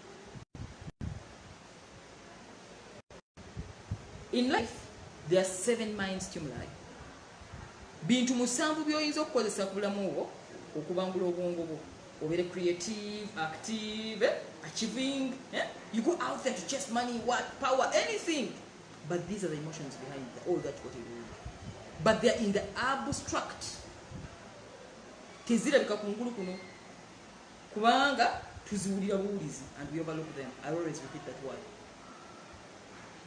In life, there are 7 mind stimuli. Bintu musanvu byoyinza okukozesa ku bulamu obwo okubangula obwongo bwo. Obeere creative, active, achieving. You go out there to chase money, what, power, anything. But these are the emotions behind all that what you do. But they are in the abstract. Tezirabika kungulu kuno. Kubanga tuziwulira buwulizi and we overlook them. I always repeat that word.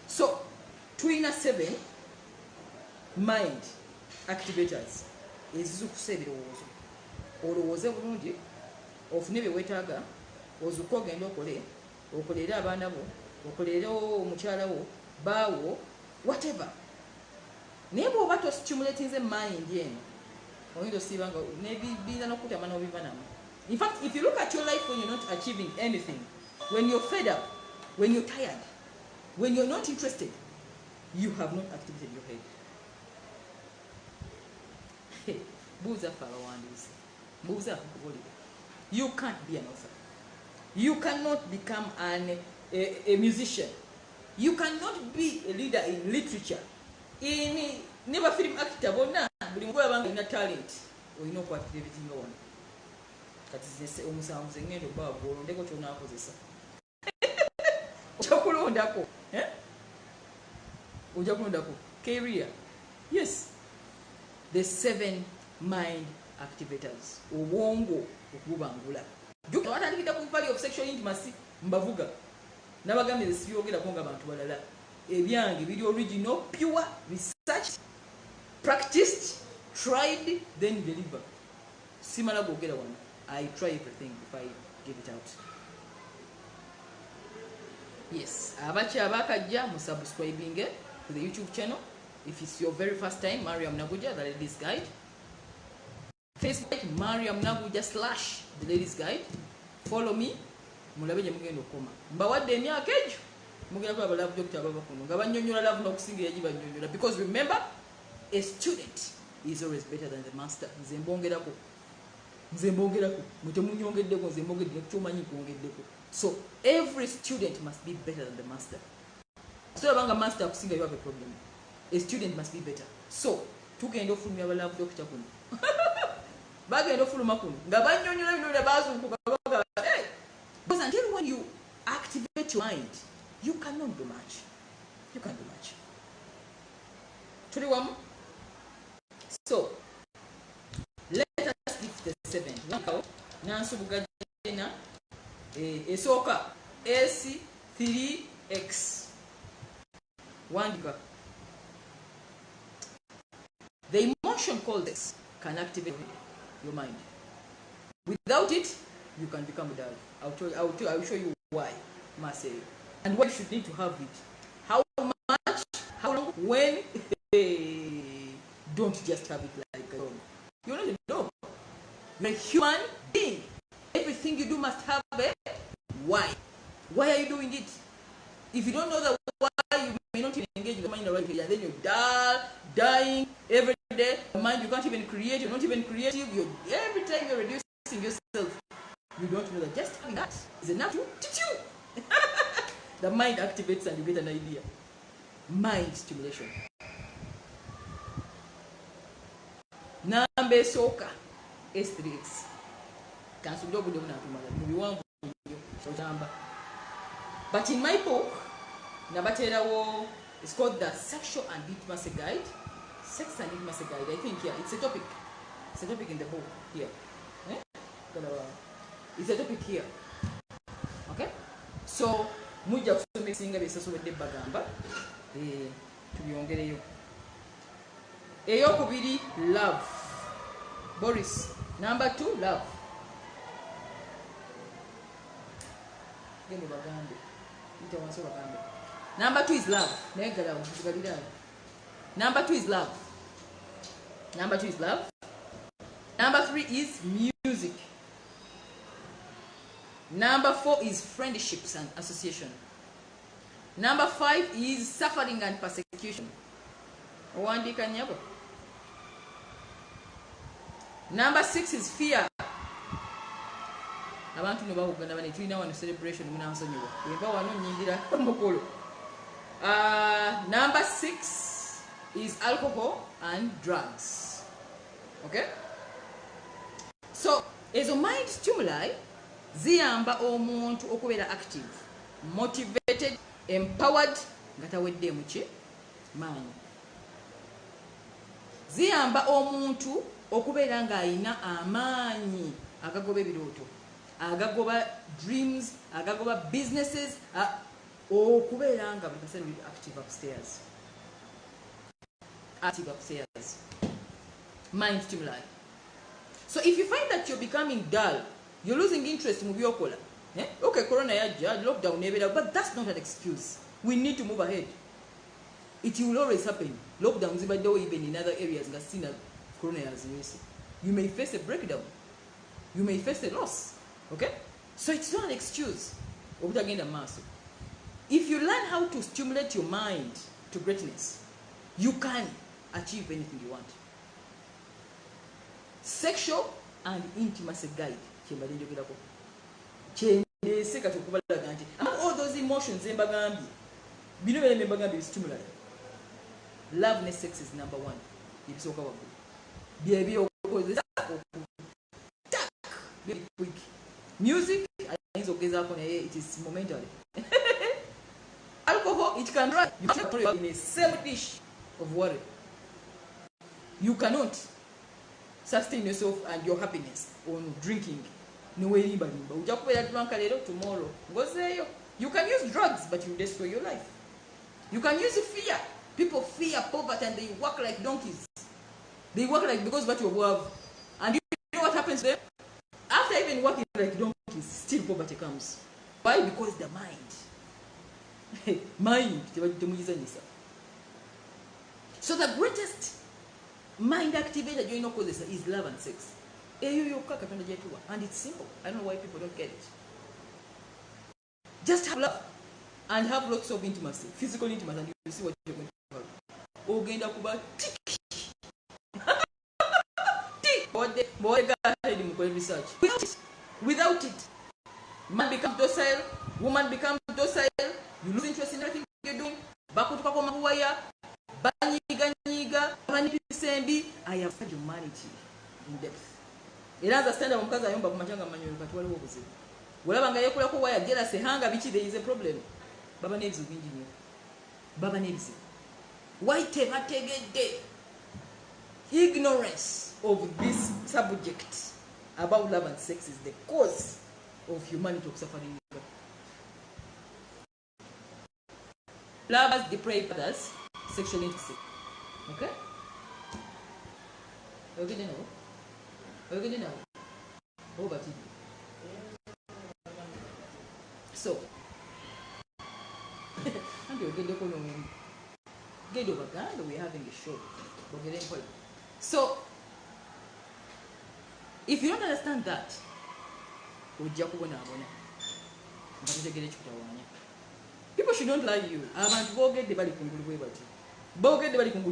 So, tulina 7 mind activators. Ezizukusa ebirowoozo. Olowooze bulungi, ofune bye weetaaga, ozuuka ogenda okolere abaana bo, okolere omukyala wo, baawo, whatever. Naye bw'oba tostimulatinze mind eno, oyinza osiiba nga nebiyinza n'okutama n'obivanamu. In fact, if you look at your life when you're not achieving anything, when you're fed up, when you're tired, when you're not interested, you have not activated your head. Buuza ffe abawandiisi. Buuza akukubuulire. You can't be an author. You cannot become a musician. You cannot be a leader in literature. In never film actor, bonna buli muntu abanga alina talent. Olina okwatira ebizinga wano. Kati omusanvu ze ngendo baago olondeko kyonaakozesa. Ojja kulondako. Ojja kulondako. Career. Yes. The 7 mind activators. Obwongo okubangula. Juka watandikira ku value of sexual intimacy mbavuga. Nabagambe sibyogerako nga bantu balala. Ebyange biri original, pure, researched, practiced, tried, then deliver. Simala gogera wano. I try everything if I give it out. Yes, abacha abakajja mu subscribing to the YouTube channel. If it's your very first time, Mariam Naguja, the Ladies Guide. Facebook, Mariam Naguja / the Ladies Guide. Follow me. Mulabe gye mugenda okoma. Mbawadde emyaka egyo. Mugenda kulaba love doctor baba kuno. Nga bannyonnyola love n'okusinga yagiba nnyonnyola. Because remember, a student is always better than the master. Nze mbongerako. Mutemunyongeddeko, nze mbongedde ky'omanyi kwongeddeko. So, every student must be better than the master. So, abanga master akusinga, you have a problem. A student must be better. So, tugenda ofulumya aba love doctor kuno. Bagenda ofuluma kuno. Nga bannyonnyola bino bya baazunkuka baga, hey! Because until when you activate your mind, you cannot do much. You can't do much. Tuli wamu? So, let us lift the 7. Now, nansubuga jena esooka S3X. Wandika. The emotion called this can activate your mind. Without it, you can become dull. I will show you why, Marcel, and why you should need to have it. How much? How long? When? Don't just have it like a dog. You're not a dog. You're a human being. Everything you do must have a why. Why are you doing it? If you don't know the why, you may not even engage with the mind in the right way, and then you're dull, dying every day. The mind, you can't even create. You're not even creative. Every time you're reducing yourself, you don't know that just having that is enough to teach you. The mind activates and you get an idea. Mind stimulation. Nambe soka S3X. Kansubira obudde bunatumala mubiwanvu ojamba. But in my book, nabateerawo, it's called the Sexual and Intimacy Guide. Sex and Intimacy Guide. I think it's a topic. It's a topic in the book here. It's a topic here. Okay? So, mujja kusoma ebisinga byesasobodde bagamba. Tubyongereyo. Eyokubiri, love. Boris. Number 2, love. Number 2 is love. Number 2 is love. Number 2 is love. Number 3 is music. Number 4 is friendships and association. Number 5 is suffering and persecution. Number 6 is fear. Abantu ne bawugana bane tulina wano celebration munansonyiwa. Wemba wano nnyingira mukolo. Number 6 is alcohol and drugs. Okay? So, ezo mind stimuli ziyamba omuntu okubeera active, motivated, empowered, nga tawedde muki maanyi. Ziyamba omuntu okubeera ng'ayina amaanyi agagoba ebirooto, agagoba dreams, agagoba businesses, okubeera nga buli kaseera uli active upstairs. Active upstairs. Mind stimuli. So if you find that you're becoming dull, you're losing interest in byokola, okay, corona yajja, lockdown nebera, but that's not an excuse. We need to move ahead. It will always happen. Lockdowns even in other areas nga sina corona yaziwese. You may face a breakdown. You may face a loss. Okay? So it's not an excuse. If you learn how to stimulate your mind to greatness, you can achieve anything you want. Sexual and intimacy guide. Among all those emotions, stimuli. Love and sex is number 1. Music, it is momentary. Alcohol, it can run. You cannot put in a same dish of worry. You cannot sustain yourself and your happiness on drinking. Tomorrow. You can use drugs, but you destroy your life. You can use fear. People fear poverty and they work like donkeys. They work like because what you have. And you know what happens there? After even working like donkeys, still poverty comes. Why? Because the mind. Mind. So the greatest mind activator you know is love and sex. And it's simple. I don't know why people don't get it. Just have love and have lots of intimacy, physical intimacy, and you see what you're going to have. Ogenda kuba tick. Research. Without it, man becomes docile, woman becomes docile, you lose interest in everything you're doing. I have fed humanity in depth. It understand omukazi ayomba ku machanga manyo kati waliwo obuzibu. Olaba nga yekulako waya jealous hanga bichi there is a problem. Baba n'ebizibu bingi nnyo. Baba n'ebizibu. Why tebategedde? Ignorance of this subject about love and sex is the cause of humanity suffering. Lovers deprave others sexual intimacy. Okay? Okay, now. Okay, now. Over to you. So, get over Ghana, we're having a show. So, if you don't understand that, people should not lie to you.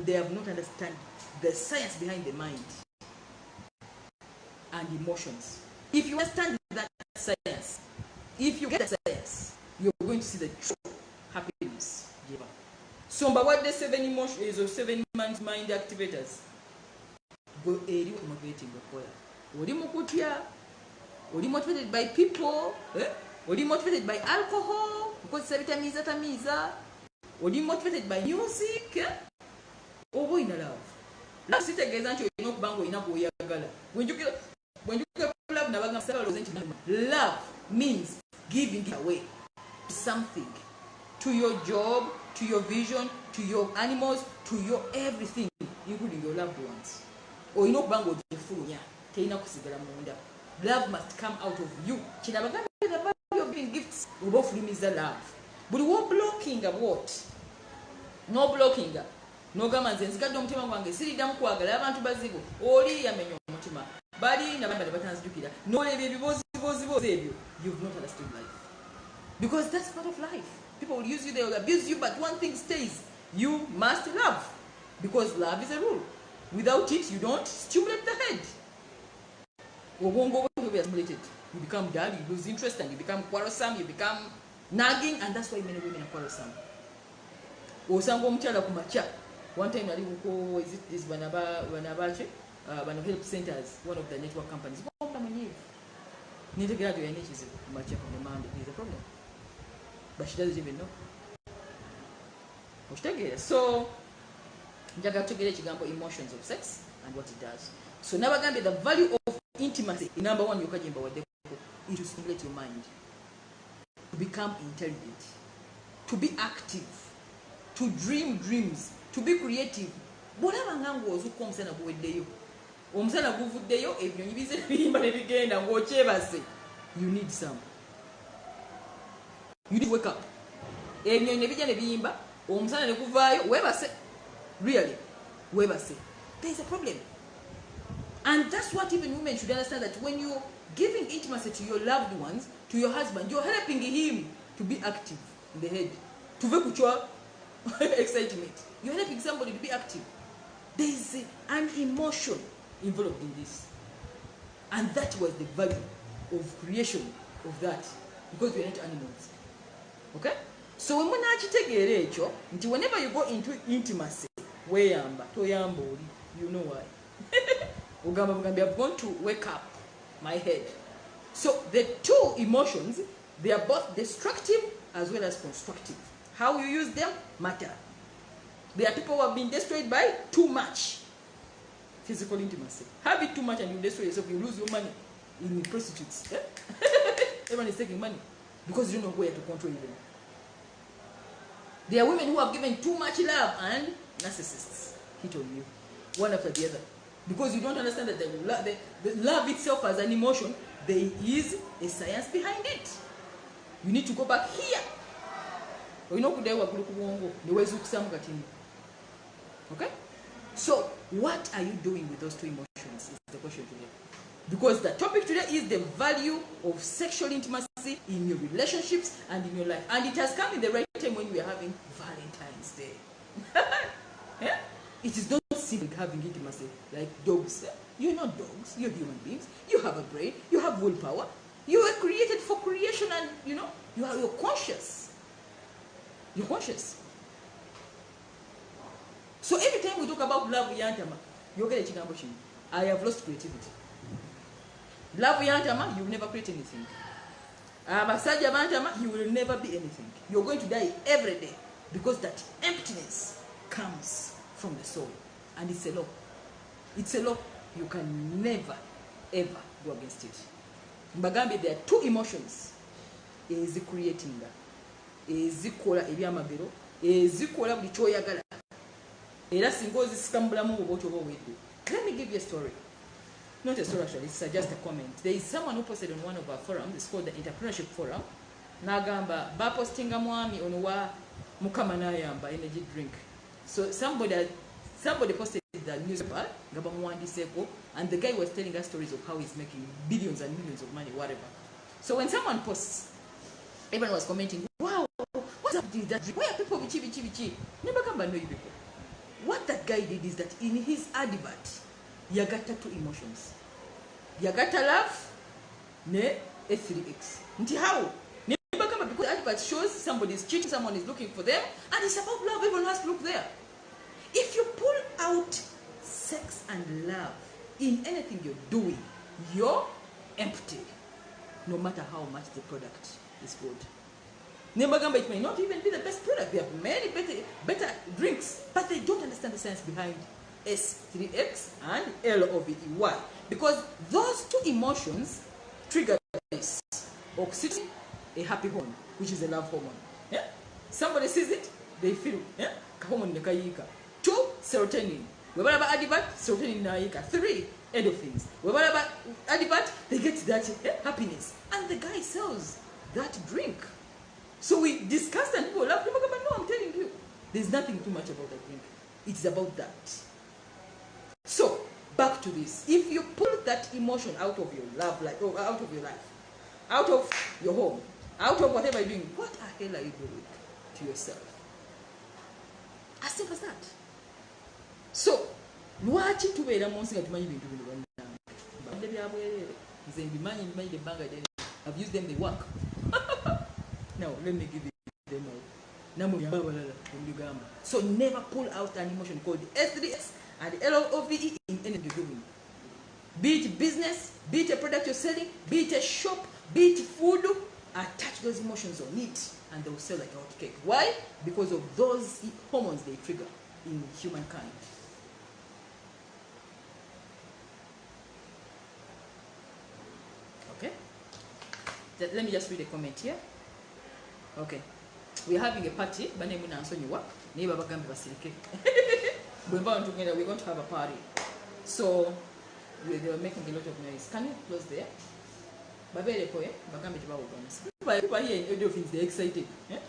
They have not understand the science behind the mind and emotions. If you understand that science, if you get the science, you're going to see the true happiness. So, what the 7 emotions or 7 mind activators go motivating the motivated by people, motivated by alcohol, because motivated by music, or in love. Love sit against you know bango ina kuyagala. When you get love means giving away something to your job, to your vision, to your animals, to your everything, including your loved ones. Or you know bango jefunya teina kusigala munda. Love must come out of you. Chinabagamba the value of giving gifts both is the love. But what blocking what? No blocking. No gamanze nzikadde omutima gwange siriddamu kwagala abantu bazibu oli yamenya omutima bali nabamba batanzijukira n'olebya ebibozibozibozi ebyo. You've not understood life, because that's part of life. People will use you, they will abuse you, but one thing stays: you must love, because love is a rule. Without it, you don't stimulate the head. You become dull, you lose interest, and you become quarrelsome, you become nagging, and that's why many women are quarrelsome. osanga omukyala ku makya. One time nali kuko is it this banabache bano help centers, one of the network companies. Need to get to any cheese much on demand is a problem. But she doesn't even know. So Jaga to get emotions of sex and what it does. So now again the value of intimacy. Number one, you can it to stimulate your mind, to become intelligent, to be active, to dream dreams, to be creative. Whatever ngango ozuko omusana guweddeyo. Omusana guvuddeyo ebinyonyi bize bimba ne bigenda ng'okyebase. You need some. You need to wake up. Ebinyonyi ne bijja ne biyimba, omusana ne guvaayo, webase. Really, webase. There is a problem. And that's what even women should understand, that when you're giving intimacy to your loved ones, to your husband, you're helping him to be active in the head. To vekuchwa excitement. You're helping somebody to be active. There is an emotion involved in this. And that was the value of creation of that. Because we are not animals. Okay? So when whenever you go into intimacy, you know why. I'm going to wake up my head. So the two emotions, they are both destructive as well as constructive. How you use them matter. There are people who have been destroyed by too much physical intimacy. Have it too much and you destroy yourself, you lose your money in prostitutes. Everyone is taking money because you don't know where to control them. There are women who have given too much love and narcissists hit on you, one after the other. Because you don't understand that the love itself as an emotion, there is a science behind it. You need to go back here. Okay? So, what are you doing with those two emotions is the question today. Because the topic today is the value of sexual intimacy in your relationships and in your life. And it has come in the right time when we are having Valentine's Day. Yeah? It is not simply having intimacy like dogs. You're not dogs, you're human beings. You have a brain, you have willpower. You were created for creation, and you're conscious. You're conscious. So every time we talk about love yantama, you get a chigambo chini. I have lost creativity. Love yantama, you will never create anything. Basaja bantama, you will never be anything. You're going to die every day because that emptiness comes from the soul, and it's a law. It's a law. You can never ever go against it. Mbagambi, there are two emotions. Ezikuyetinga, ezikola ebyamagero, ezikola buli kyoyagala. Era singa ozisikambulamu obwoti oba obwedde. Let me give you a story. Not a story actually, it's just a comment. There is someone who posted on one of our forums, it's called the Entrepreneurship Forum. Nagamba, bapostinga mwami onowa mukama nayamba energy drink. So somebody posted the newspaper, and the guy was telling us stories of how he's making billions and millions of money, whatever. So when someone posts, everyone was commenting, wow, what's up with that drink? Why are people bichi? Never come by know you people. What that guy did is that in his advert, yagata two emotions. Yagata love, ne A3X. Nti how? Never come because the advert shows somebody is cheating, someone is looking for them, and it's about love. Everyone has to look there. If you pull out sex and love in anything you're doing, you're empty, no matter how much the product is good. Nembagamba, it may not even be the best product. There are many better drinks, but they don't understand the science behind S3X and LOVE. Why? Because those two emotions trigger this. Oxytocin, a happy hormone, which is a love hormone. Yeah? Somebody sees it, they feel, yeah? Hormone nekayika. 2, serotonin. Whenever advert, serotonin naika. 3, endorphins. Whenever advert, they get that happiness. And the guy sells that drink. So we discussed and people laughed. No, I'm telling you. There's nothing too much about that drink. It's about that. So, back to this. If you pull that emotion out of your love life, or out of your life, out of your home, out of whatever you're doing, what the hell are you doing to yourself? As simple as that. So, lwaki tubeera munsi nga tumanyi bintu bino bannange byabwerere nze mbimanyi ebbanga ddene. I've used them, they work. Now let me give you them all. So never pull out an emotion called S3S and LOVE in anything you're doing. Be it business, be it a product you're selling, be it a shop, be it food, attach those emotions on it and they will sell like a hot cake. Why? Because of those hormones they trigger in humankind. Okay? Let me just read a comment here. Okay. We're having a party. We're going to have a party. So, they were making a lot of noise. Can you close there? People here in audio things, they're excited. Yeah?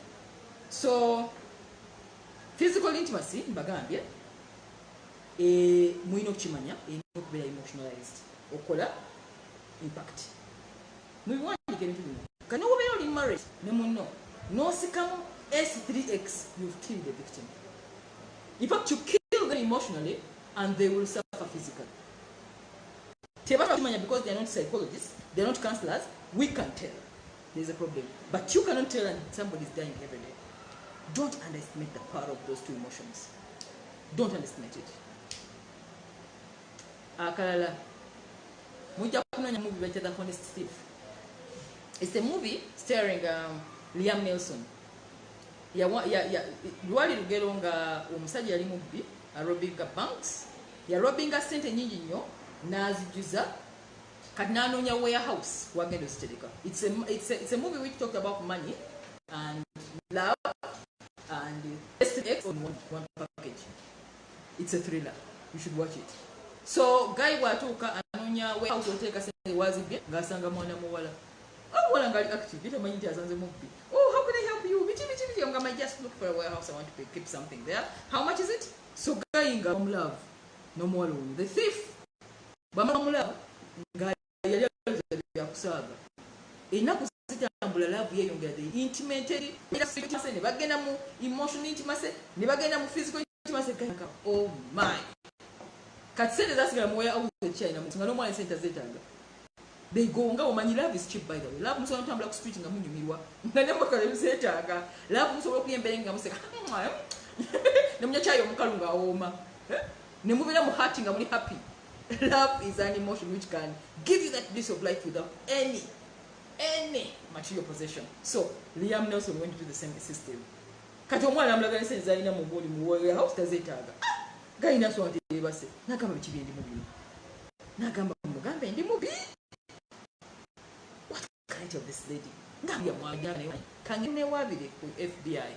So, physical intimacy, Bagambia, muino chimanya, very emotionalized. Okola, impact. We want to get into it. Can you be in marriage? No. No, sikamo S3X, you've killed the victim. In fact, you kill them emotionally and they will suffer physically. Because they are not psychologists, they are not counselors, we can tell there's a problem. But you cannot tell and somebody's dying every day. Don't underestimate the power of those two emotions. Don't underestimate it. Akalala. Muja kunonya movie by The Honest Thief. It's a movie starring Liam Neeson. Lwali lugero nga omusajja yali mubbi arobinga banks yarobinga sente nyingi nnyo n'azijuza kati n'anoonya warehouse wagenda ozitereka. It's a movie which talked about money and love and SX on one package. It's a thriller. You should watch it. So guy bw'atuuka anoonya warehouse oteeka sente wazibye ng'asanga mwana muwala. Well, I'm going to active. Oh, how can I help you? I'm going to just look for a warehouse. I want to keep something there. How much is it? So, guy in love. No more alone. The thief. Bamula. Guy. Enough love here. The intimacy. Bagena mu emotional intimacy. Bagena mu physical intimacy. Oh my. Katsende that's going to wear out the chain. I'm going to want to say that. They go nga omanyi love is cheap by the way. Love musobola ntambula ku street nga munyumirwa. Nga ne mukale mseetaaga. Love musobola okuyembera nga museka. Ne munyachayo omukalu nga awooma. Ne mubira mu heart nga muli happy. Love is an emotion which can give you that bliss of life without any material possession. So Liam Neeson went to the same system. Kati omwana amulaga ne senza alina mu buli mu house tazeetaaga. Gayina so ati base. Nagamba bikibi ndi mubi. Nagamba mugambe ndi mubi. Of this lady ngambya mwagana kangine wabire ku FBI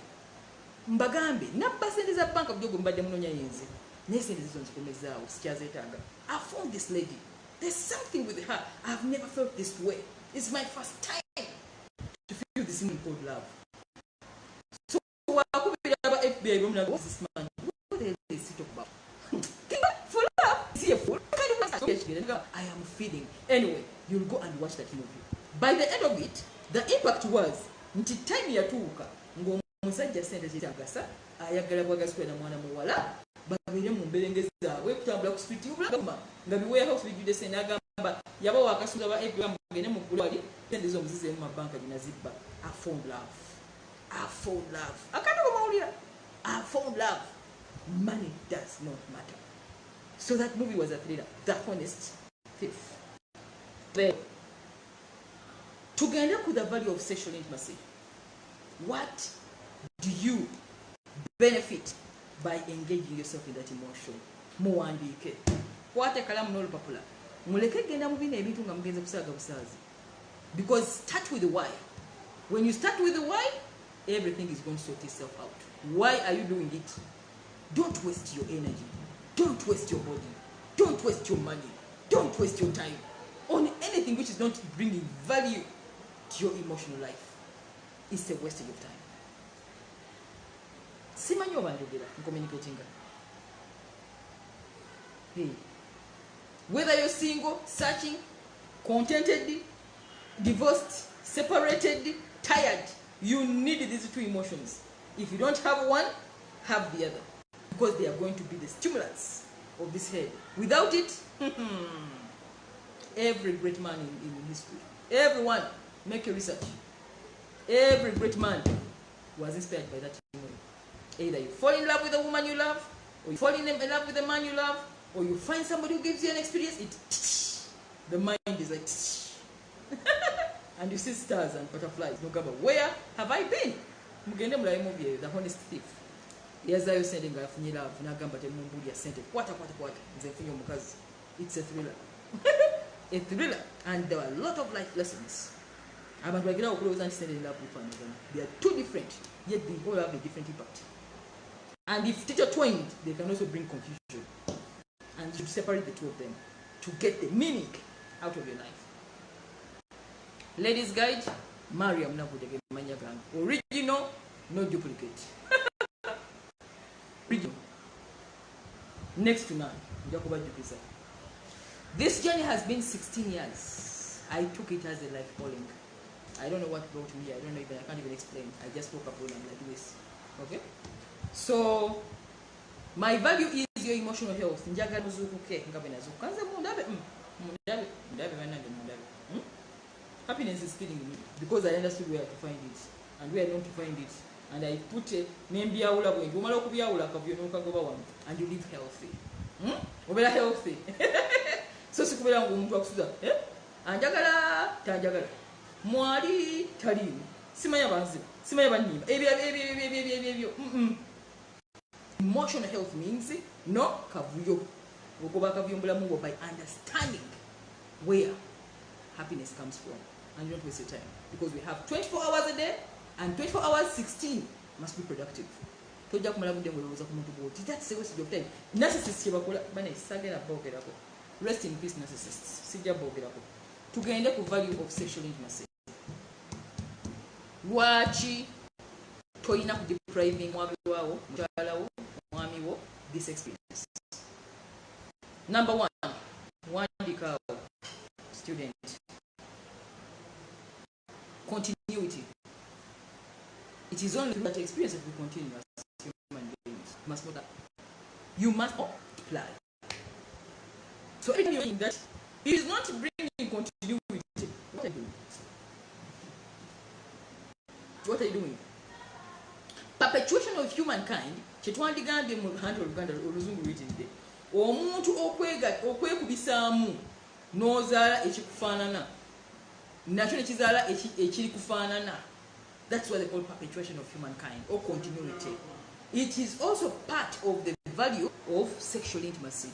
mbagambe nabba sente za banka byogo mbadde munonya yenze nesente zizo nzikomezaawo sikyazeetaaga. I found this lady, there's something with her. I've never felt this way. It's my first time to feel this thing called love. So wakubira aba FBI bomna what's this man, what the hell is he talking about? For love is he a fool? I am feeling. Anyway, you'll go and watch that movie. By the end of it, the impact was nti time yatuuka ng'omusajja sente zitagasa ayagala bwagaswe na mwana muwala babire mu mberengezi zaabwe kutambula ku street y'obulagama nga biwarehouse bijjudde sente agamba yaba wakasuula ba FBI mugende mu ggulwali sente z'omuzizi mu mabanka gina zibba. I found love. Akati kumawulira. I found love. Money does not matter. So that movie was a thriller. The Honest Thief. There. Together with the value of sexual intimacy, what do you benefit by engaging yourself in that emotion? Muwandike. Kwate kalamu n'olupapula. Muleke genda mu bino ebintu nga mugenze kusaaga busaazi. Because start with the why. When you start with the why, everything is going to sort itself out. Why are you doing it? Don't waste your energy. Don't waste your body. Don't waste your money. Don't waste your time on anything which is not bringing value to your emotional life. It's a wasting of time. Simanyi obanjogera communicating. Hey. Whether you're single, searching, contented, divorced, separated, tired, you need these two emotions. If you don't have one, have the other. Because they are going to be the stimulants of this head. Without it, every great man in history, everyone, make your research. Every great man was inspired by that memory. Either you fall in love with the woman you love, or you fall in love with the man you love, or you find somebody who gives you an experience, the mind is like and you see stars and butterflies. No gaba, where have I been? Mugende mulaye movie, The Honest Thief. Yazayo sending nga afunye love nagamba temumbulya sente kwata nze nfunye omukazi. It's a thriller. A thriller, and there are a lot of life lessons. Abantu bagenda okulowooza nti sente love bifaanagana. They are two different, yet they all have a different impact. And if intertwined, they can also bring confusion. And you should separate the two of them to get the meaning out of your life. Ladies Guide, Mariam Nabudege Manyagang. Original, no duplicate. Original. Next to none. This journey has been 16 years. I took it as a life calling. I don't know what brought me here. I can't even explain. I just woke up and I'm like this. Okay? So, my value is your emotional health. Njaga nuzukuke ngabe nazuku. Kanze mundabe happiness is killing me because I understood where to find it and where not to find it, and I put a nembyawula bwe ntumala okubyawula akavuyo n'okagoba wano and you live healthy. Obera healthy. So sikubera ngo omuntu akusuza anjagala tanjagala mwali talimu simanya banzi simanya banima ebyo. Emotional health means no kavuyo ogoba kavuyo mbulamu by understanding where happiness comes from, and you don't waste your time because we have 24 hours a day and 24 hours 16 must be productive. Toja kumala budde ngoloza ku muntu bwoti, that's a waste of time. Narcissists chebakola bane sagera bogerako. Rest in peace narcissists. Sija bogerako. Tugende ku value of sexual intimacy. Wachi toyina ku depriving mwami wawo mutala wo mwami wo this experience. Number 1, wandika student. Continuity. It is only that experience that we continue as human beings. You must multiply. So anything you're doing that is not bringing continuity. What are you doing? What are you doing? Perpetuation of humankind. Chetwandigambye mu Luhande Oluganda Oluzungu luyitidde. Omuntu okwekubisaamu n'ozaala ekikufaanana. Nakyo ne kizaala ekiri kufaanana. That's what they call perpetuation of humankind or continuity. It is also part of the value of sexual intimacy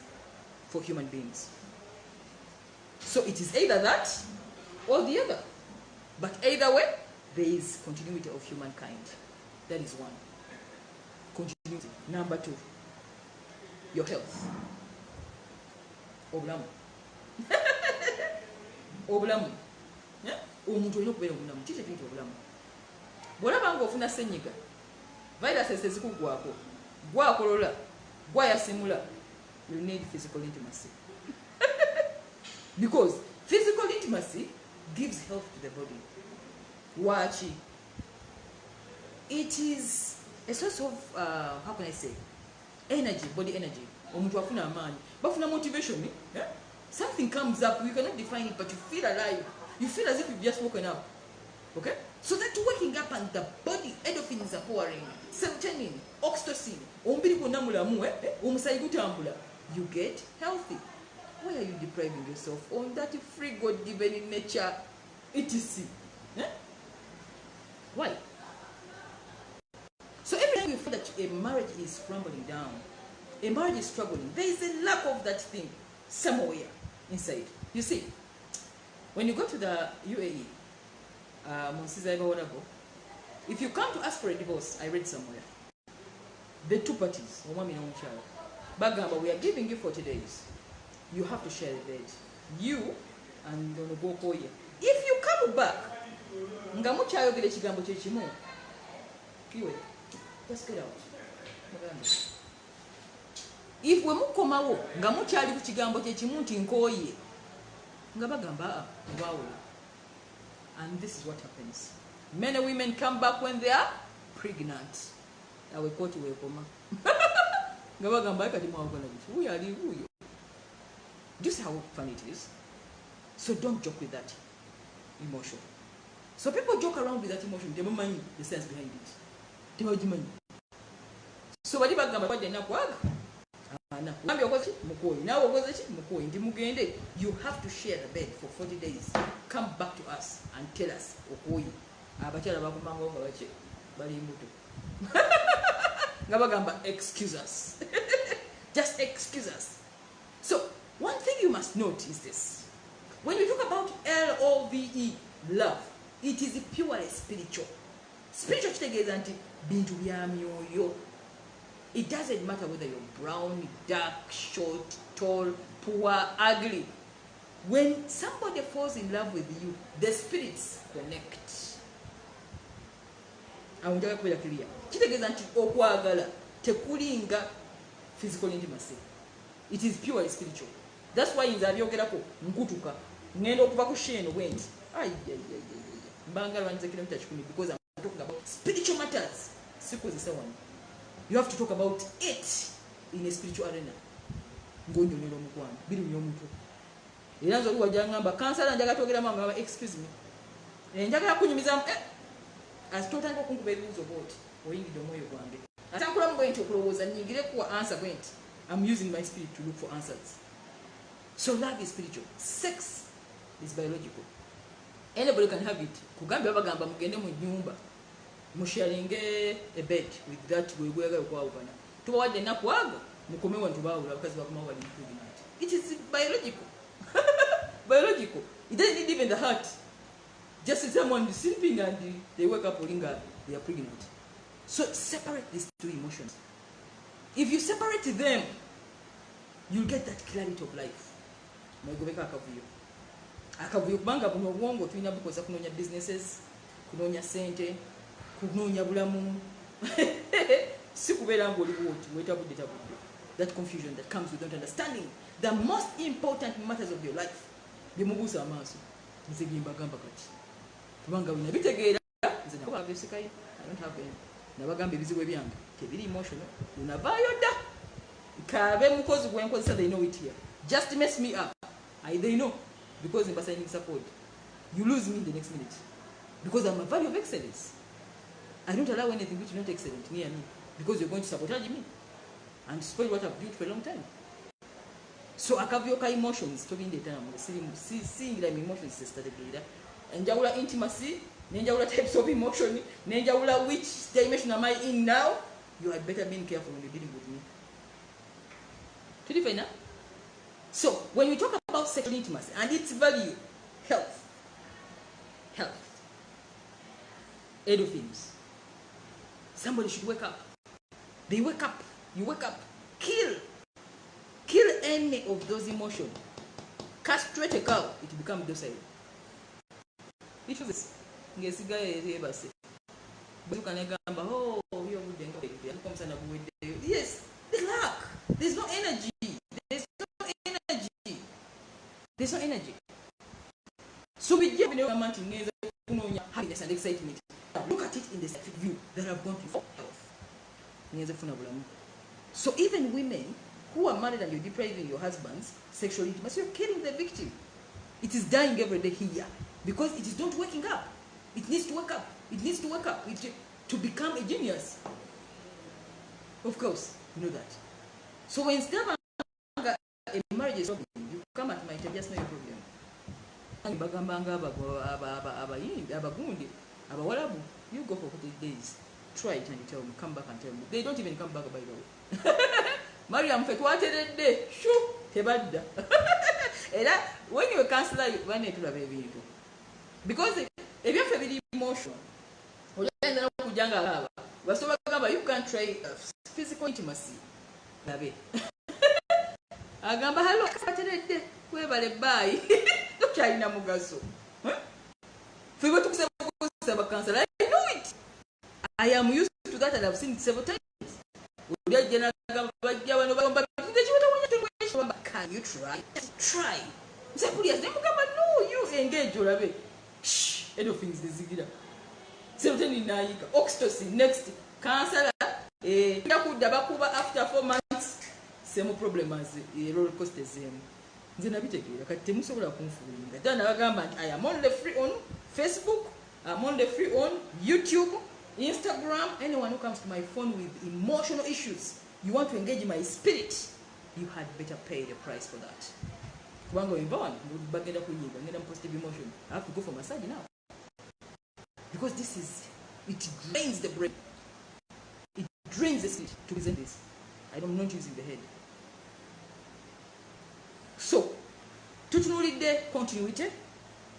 for human beings. So it is either that or the other. But either way, there is continuity of humankind. That is one. Continuity. Number 2, your health. Obulamu. Obulamu. Omuntu olina okubeera obulamu. Kiki ekiyitibwa obulamu? Bw'olaba ng'ofuna ssenyiga, viruses ezikugwako, gwakolola, gwayasimula, you need physical intimacy. Because physical intimacy gives health to the body. Wachi. It is a source of, how can I say, energy, body energy. Omuntu afuna amaanyi. Bafuna motivation. Something comes up, you cannot define it, but you feel alive. You feel as if you've just woken up. Okay? So that waking up and the body, endorphins are pouring, serotonin, oxytocin, you get healthy. Why are you depriving yourself on that free God given in nature, etc.? Why? So every time you feel that a marriage is crumbling down, a marriage is struggling, there is a lack of that thing somewhere inside. You see, when you go to the UAE, if you come to ask for a divorce, I read somewhere, the two parties, Bagamba, we are giving you 40 days. You have to share the bed. You and Onobokoye. If you come back, just get out. If we mukomawo, ngamuchali kuchigambo chechimu nti nkoye, ngabagamba wow. And this is what happens. Many women come back when they are pregnant. I will go to Wekoma. This is how fun it is. So don't joke with that emotion. So people joke around with that emotion. They don't mind the sense behind it. tebagimanyi. So bali bagamba badde nakwaga nambi okoze mukoyi nawe okoze ki mukoyi ndi mugende. You have to share the bed for 40 days. Come back to us and tell us okoyi. Abakyala bakumangawo nga baki bali mbuto nga bagamba excuse us. Just excuse us. So one thing you must note is this: when we talk about LOVE, love, it is purely spiritual. Spiritual kitegeeza nti bintu bya myoyo. It doesn't matter whether you're brown, dark, short, tall, poor, ugly. When somebody falls in love with you, the spirits connect. Awunjaga kubera clear. Kitegeeza nti okwagala tekulinga physical intimacy. It is purely spiritual. That's why nze abyogerako nkutuka ngenda okuva ku sheno bwenti mbangala wanze kilomita 10 because I'm talking about spiritual matters. Sikozesa wano. You have to talk about it in a spiritual arena. Ngonyonero mukwano biri nyomuntu era nzo luwa ngamba kansala njaga togera manga excuse me njaga kunyumiza asitotanga okunkuba ebibuzo bwoti oyingidde omwoyo gwange atakula mu bwenti okulowooza nyingire kuwa answer bwenti. I'm using my spirit to look for answers. So love is spiritual. Sex is biological. Anybody can have it. Kugambe abagamba mugende mu nyumba musharinge a bed with that gwegwega okwawukana tubawadde nakwaga mukomewa ntubawula abakazi bakomawo bali pregnant. It is biological. Biological. It doesn't need even the heart. Just as someone is sleeping and they wake up feeling they are pregnant. So separate these two emotions. If you separate them, you'll get that clarity of life. Mwegobeka akavuyo. Akavuyo kubanga buno obwongo tulina bukoza kunonya businesses, kunonya sente, kunonya bulamu. Sikubeera ngoli bwoti wetabudde tabudde. That confusion that comes with not understanding the most important matters of your life. Byemubuusa amaaso. Nze byembagamba kati. Kubanga wina bitegeera nze nabo abesekayo. I don't have any. Nabagamba ebizibu ebyange tebiri emotional. Unavaayo dda. Kabe mukozi gwenkozesa, they know it here. Just mess me up. They know. Because in signing support. You lose me in the next minute. Because I'm a value of excellence. I don't allow anything which is not excellent near me. Because you're going to sabotage me. And spoil what I've built for a long time. So akavyoka emotions to be in the time. Seeing them emotions started later. And Jawula intimacy, Nenjawula types of emotion, Nenjawula which dimension am I in now? You had better be careful when you're dealing with me. So when we talk about sexual intimacy and its value, health, endorphins, somebody should wake up. They wake up. You wake up. Kill any of those emotions. Castrate a cow, it becomes docile. It was this guy is yes, they lack. There's no energy. There's no energy. So we give happiness and excitement. Look at it in the view that have gone through health. So even women who are married and you're depriving your husband's sexual intimacy, you're killing the victim. It is dying every day here because it is not waking up. It needs to wake up. It needs to wake up to become a genius. Of course, you know that. So when a marriage is problem, you come at my time, just know your problem. You go for 40 days. Try it and you tell me. Come back and tell me. They don't even come back, by the way. Mariam, shoo, tebadda. When you're a counselor, you want to have a baby. Because if you have a emotional, you can't try physical intimacy. Agamba hello Saturday kwebale bye tukyalina mugaso fibo tukusaba cancel. I know it. I am used to that and I've seen it several times. Can you try? Try. No, you engage your shh, endorphins zigira. Serotonin naika, oxytocin next, cancer yakudda bakuba after 4 months. Same problem as roller coaster zemu. Nze nabitegeera kati temusobola kunfuulira. Ddala nabagamba nti I am only free on Facebook, I'm only free on YouTube, Instagram, anyone who comes to my phone with emotional issues, you want to engage my spirit, you had better pay the price for that. Positive emotion. I have to go for massage now. Because it drains the brain. It drains the spirit to present this. I'm not using the head. So, tutunulidde continuity,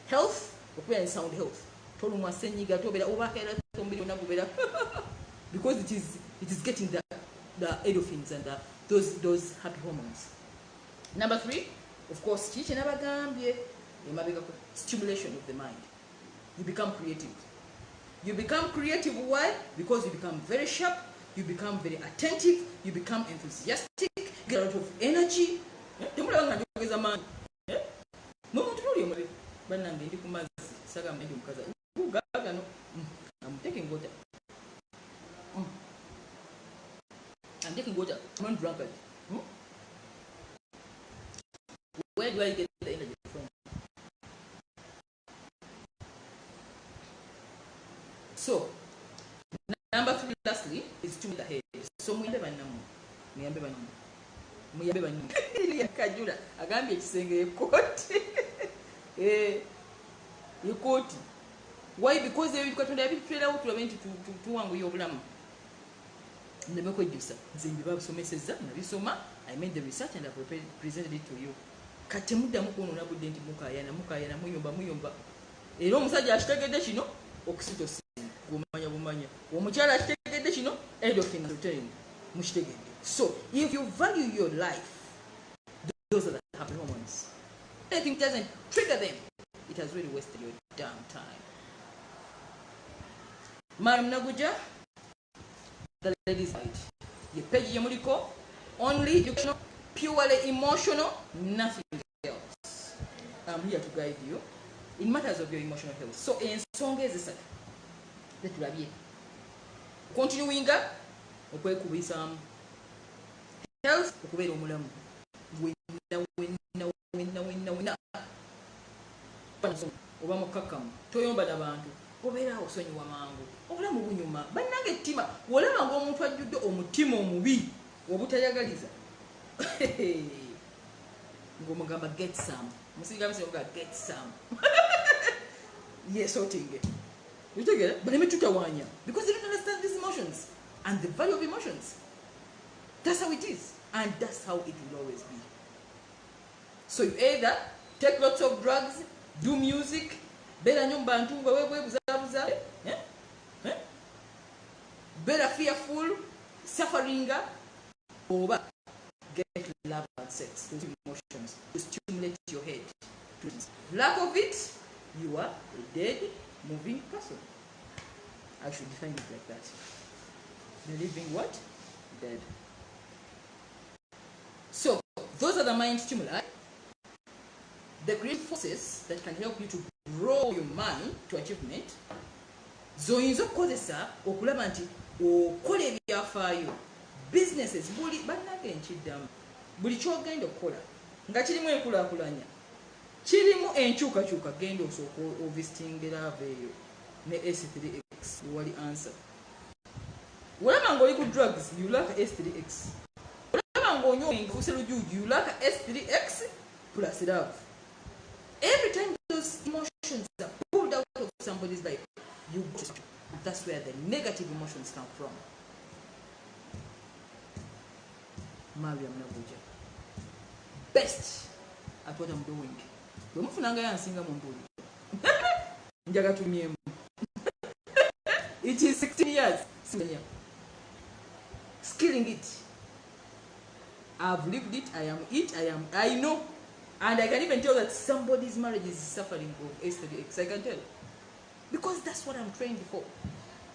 health, okubeera and sound health. Tolumwa senyiga tobeera obakeera tombiri yonna gubeera because it is getting the endorphins and those happy hormones. Number 3, of course, kiki nabagambye emabegako, stimulation of the mind. You become creative. You become creative. Why? Because you become very sharp, you become very attentive, you become enthusiastic, get a lot of energy. I'm taking water. I'm taking water. I'm not drunk. Where do I get the energy from? So, number 3, lastly, is to the head. So, muyambe banamu. Kajula agambye ekisenge ekoti. Ekoti. Why? Because Katonda yabitwera utulaba nti tuwanguya obulamu. Ndeme kwejjusa. Nze mbibasomesezza, nabisoma, I made the research and I presented it to you. Kati muddamu kwonoona budde nti mukayana muyomba. Era omusajja akitegedde kino oxytocin bumanya. Omukyala akitegedde kino endorphins return mukitegedde. So, if you value your life, those are the happy hormones. Anything doesn't trigger them, it has really wasted your damn time. Mariam Naguja, the ladies' side. Your page Yamuliko, only educational, purely emotional, nothing else. I'm here to guide you in matters of your emotional health. So, in song is this. Let me be. Continuing up, okwekubisaamu. Health, okubeera omulamu. Winna. Oba mukakamu, toyomba n'abantu. Obeera osonyiwa mangu. Obulamu bunyuma. Bannange ettima, olaba ng'omuntu ajjudde omutima omubi obutayagaliza. Ng'omugamba get some. Musiga bisoga get some. Yes, otinge. You take it? But let me tutawanya. Because they don't understand these emotions and the value of emotions. That's how it is. And that's how it will always be. So you either take lots of drugs, do music, better nyumba ntunga wewe buzabuza, better fearful, suffering, or get love and sex, those emotions, to stimulate your head. Lack of it, you are a dead, moving person. I should define it like that. The living what? Dead. So, those are the mind stimuli. The great forces that can help you to grow your mind to achievement. Zoyinza okukozesa okulaba nti okola ebyafaayo. Businesses, bannange nkiddamu. Buli ky'ogenda okukola nga kirimu enkulaakulanya. Kirimu enkyukakyuka genda osooka ovisitingera aveeyo ne S3X wali answer. Olaba ng'oli ku drugs, you lack S3X. Olaba ng'onywa ofuse lujuuju, you lack S3X plus love. Every time those emotions are pulled out of somebody's life, you go to. That's where the negative emotions come from. Mariam Nabuja. Best at what I'm doing. It is 16 years. Skilling it. I've lived it. I know. And I can even tell that somebody's marriage is suffering of S3X. I can tell. Because that's what I'm trained for.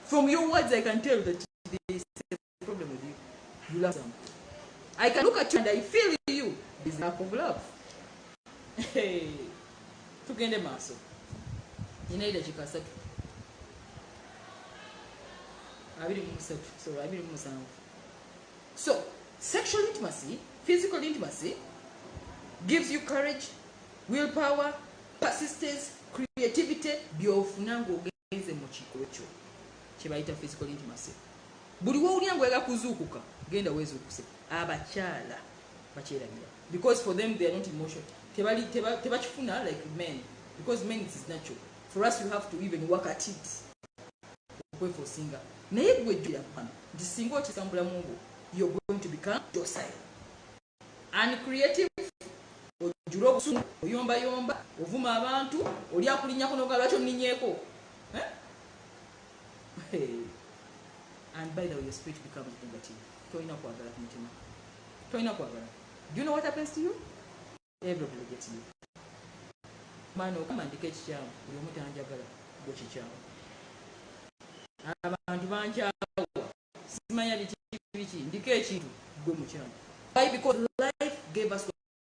From your words, I can tell that there is a problem with you. You love them. I can look at you and I feel you. There's a lack of love. Hey. Tugende maaso. Inaida chikasatu. Abiri musatu. Sorry, abiri musanvu. So, sexual intimacy, physical intimacy, gives you courage, willpower, persistence, creativity, byofunanga ogenze mu kiko ekyo. kyebayita physical intimacy. Buli wowulya ngwega kuzuukuka genda wezuukuse. Abakyala bakyerabira because for them they are not emotional. Tebakifuna like men because men it is natural. For us you have to even work at it. Okweforcinga. Naye gwe jjira nti singa okisambula mu ngo you're going to become docile and creative. Ojjula obusungu, oyombayomba, ovuma abantu, oli akulinnyako n'ogamba lwaki onninyeeko. And by the way, your speech becomes negative. Toina kwagala ku mutima. Toina kwagala. Do you know what happens to you? Everybody gets you. Man okamandika ekikyamu buli omu tanjagala gwe kikyamu. Abantu bankyawa simanya biki ndika ekintu gwe mukyamu. Why? Because life gave us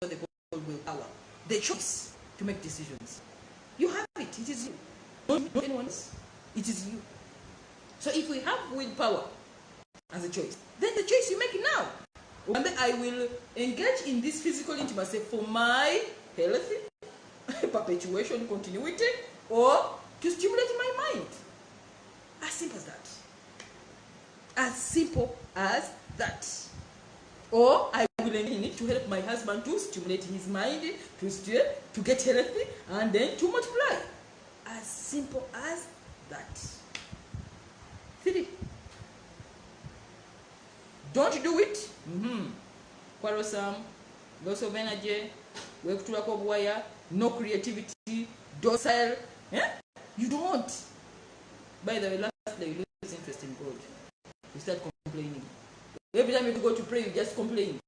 what they call willpower, the choice to make decisions. You have it. It is you. Not anyone else. It is you. So if we have willpower as a choice, then the choice you make it now. And then I will engage in this physical intimacy for my health, perpetuation, continuity, or to stimulate my mind. As simple as that. As simple as that. Or I will engage in it to help my husband to stimulate his mind, to get healthy, and then to multiply. As simple as that. 3. Don't do it. Quarrelsome, loss of energy, wekutulako obuwaya, no creativity, docile. You don't. By the way, last day you lose interest in God. You start complaining. Every time you go to pray, you just complain.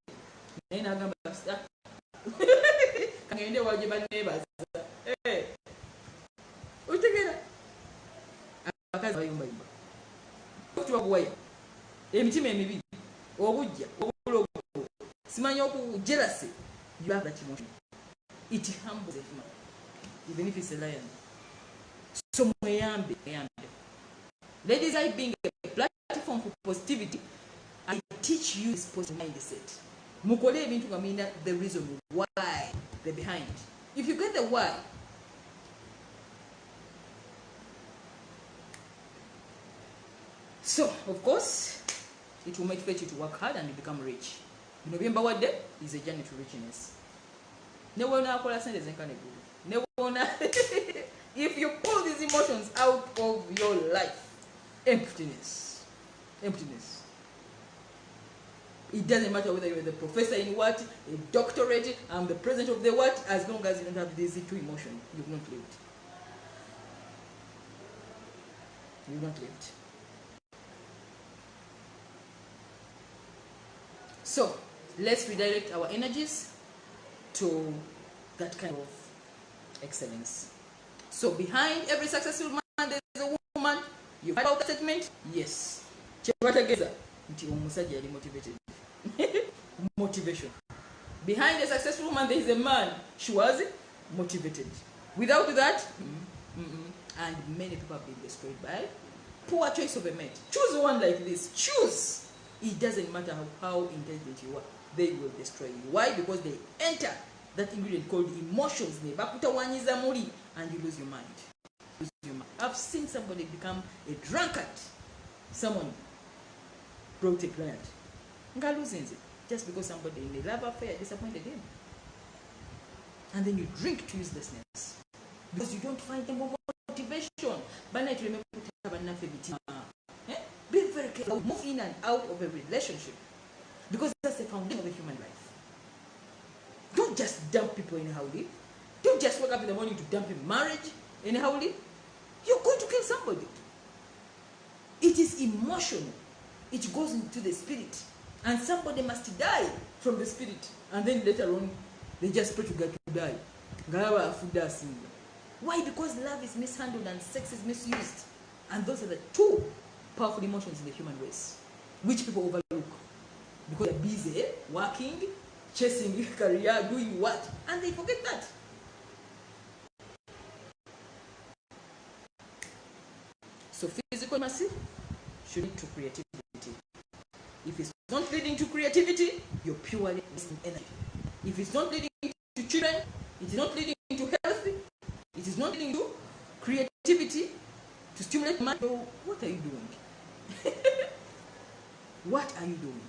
Emitima emibi obujja obulogo simanya oku jealousy, you have that emotion. It humbles a human even if it's a lion. So mweyambe. Ladies, I being a platform for positivity, I teach you this positive mindset. Mukole ebintu ngamina the reason why, the behind. If you get the why, so of course it will motivate you to work hard and you become rich. You know, remember what day is a journey to richness. If you pull these emotions out of your life, emptiness. It doesn't matter whether you're the professor in what, a doctorate, I'm the president of the what, as long as you don't have these two emotions, you've not lived. You've not lived. So, let's redirect our energies to that kind of excellence. So, behind every successful man, there's a woman. You find out that statement? Yes. Motivated. Motivation. Behind a successful woman, there is a man. She was motivated. Without that, and many people have been destroyed by poor choice of a mate. Choose one like this. Choose. It doesn't matter how intelligent you are, they will destroy you. Why? Because they enter that ingredient called emotions, and you lose your mind. I've seen somebody become a drunkard. Someone brought a client. Just because somebody in a love affair disappointed him. And then you drink to uselessness. Because you don't find them motivation. Be very careful. Move in and out of a relationship. Because that's the foundation of a human life. Don't just dump people anyhowly. Don't just wake up in the morning to dump a marriage anyhowly. You're going to kill somebody. It is emotional. It goes into the spirit. And somebody must die from the spirit. And then later on, they just pray to God to die. Why? Because love is mishandled and sex is misused. And those are the two powerful emotions in the human race, which people overlook. Because they're busy, working, chasing career, doing what? And they forget that. So physical intimacy should lead to creativity. If it's not leading to creativity, you're purely wasting energy. If it's not leading to children, it is not leading to health, it is not leading to creativity, to stimulate mind. So what are you doing? What are you doing?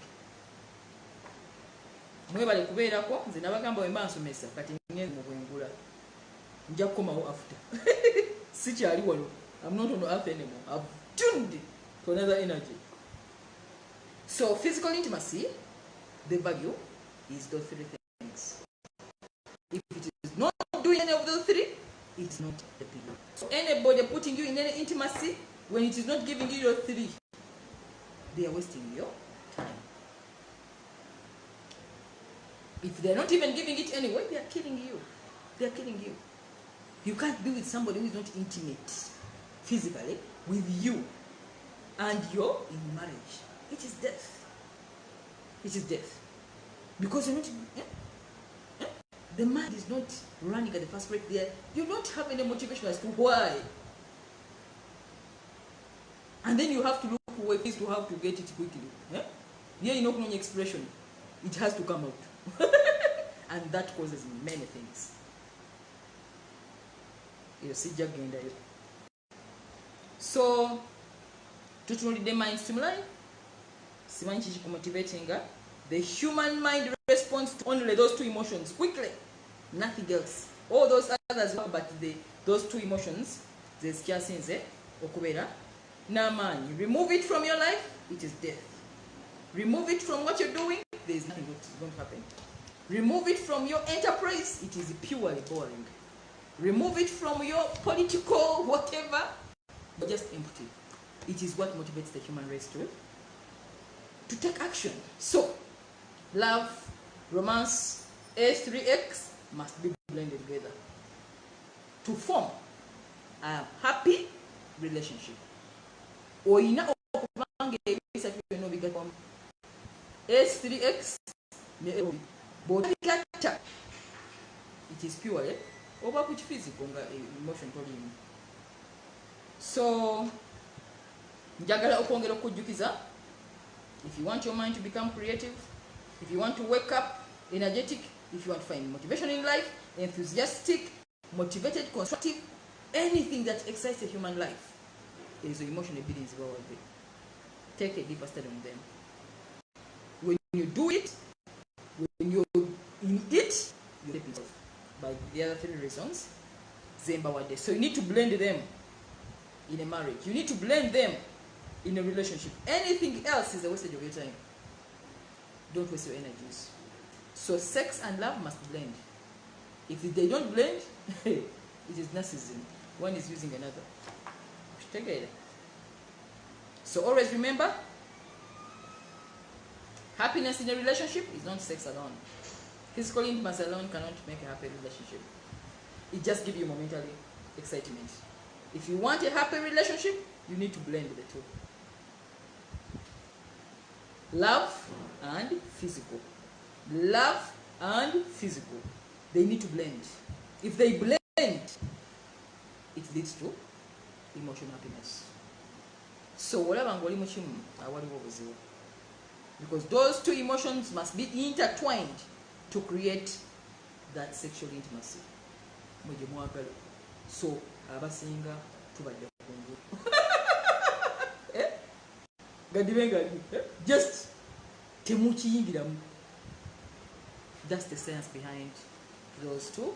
Mwebale kubeerako nze nabagamba wemba nsomesa kati ngeze mu bwengula nja kukomawo after sikyali wano. I'm not on earth anymore. I've tuned to another energy. So physical intimacy, the value is those three things. If it is not doing any of those three, it's not the pillar. So anybody putting you in any intimacy, when it is not giving you your three, they are wasting your time. If they are not even giving it anyway, they are killing you. They are killing you. You can't be with somebody who is not intimate physically with you and you're in marriage. It is death. It is death. Because you're not... The mind is not running at the first rate there. You don't have any motivation as to why. And then you have to look for ways to how to get it quickly. Here you know no expression. It has to come out. And that causes many things. You see, so to the mind stimuli, motivating the human mind responds to only those two emotions quickly, nothing else. All those others, but those two emotions, there's just okubera. Now, man, you remove it from your life, it is death. Remove it from what you're doing, there is nothing going to happen. Remove it from your enterprise, it is purely boring. Remove it from your political whatever, just empty. It is what motivates the human race to take action. So, love, romance, S3X must be blended together to form a happy relationship. Oina okubange ebisatu bino bigatta S3X botata. It is purely over which physical emotion tolini. So njagala okwongera okujjukiza, if you want your mind to become creative, if you want to wake up energetic, if you want to find motivation in life, enthusiastic, motivated, constructive, anything that excites the human life, there is an emotional abilities about it. Take a deeper study on them. When you do it, when you're in it, you take it off by the other three reasons. So you need to blend them in a marriage. You need to blend them in a relationship. Anything else is a wastage of your time. Don't waste your energies. So sex and love must blend. If they don't blend, it is narcissism. One is using another. Together. So always remember, happiness in a relationship is not sex alone. Physical intimacy alone cannot make a happy relationship. It just gives you momentary excitement. If you want a happy relationship, you need to blend the two. Love and physical. Love and physical. They need to blend. If they blend, it leads to emotional happiness. So whatever ngoli muchimu awaliwo obuzibu. Because those two emotions must be intertwined to create that sexual intimacy. Muje mwagala. So abasinga tubadde kungu. Just temukiyingiramu. That's the sense behind those two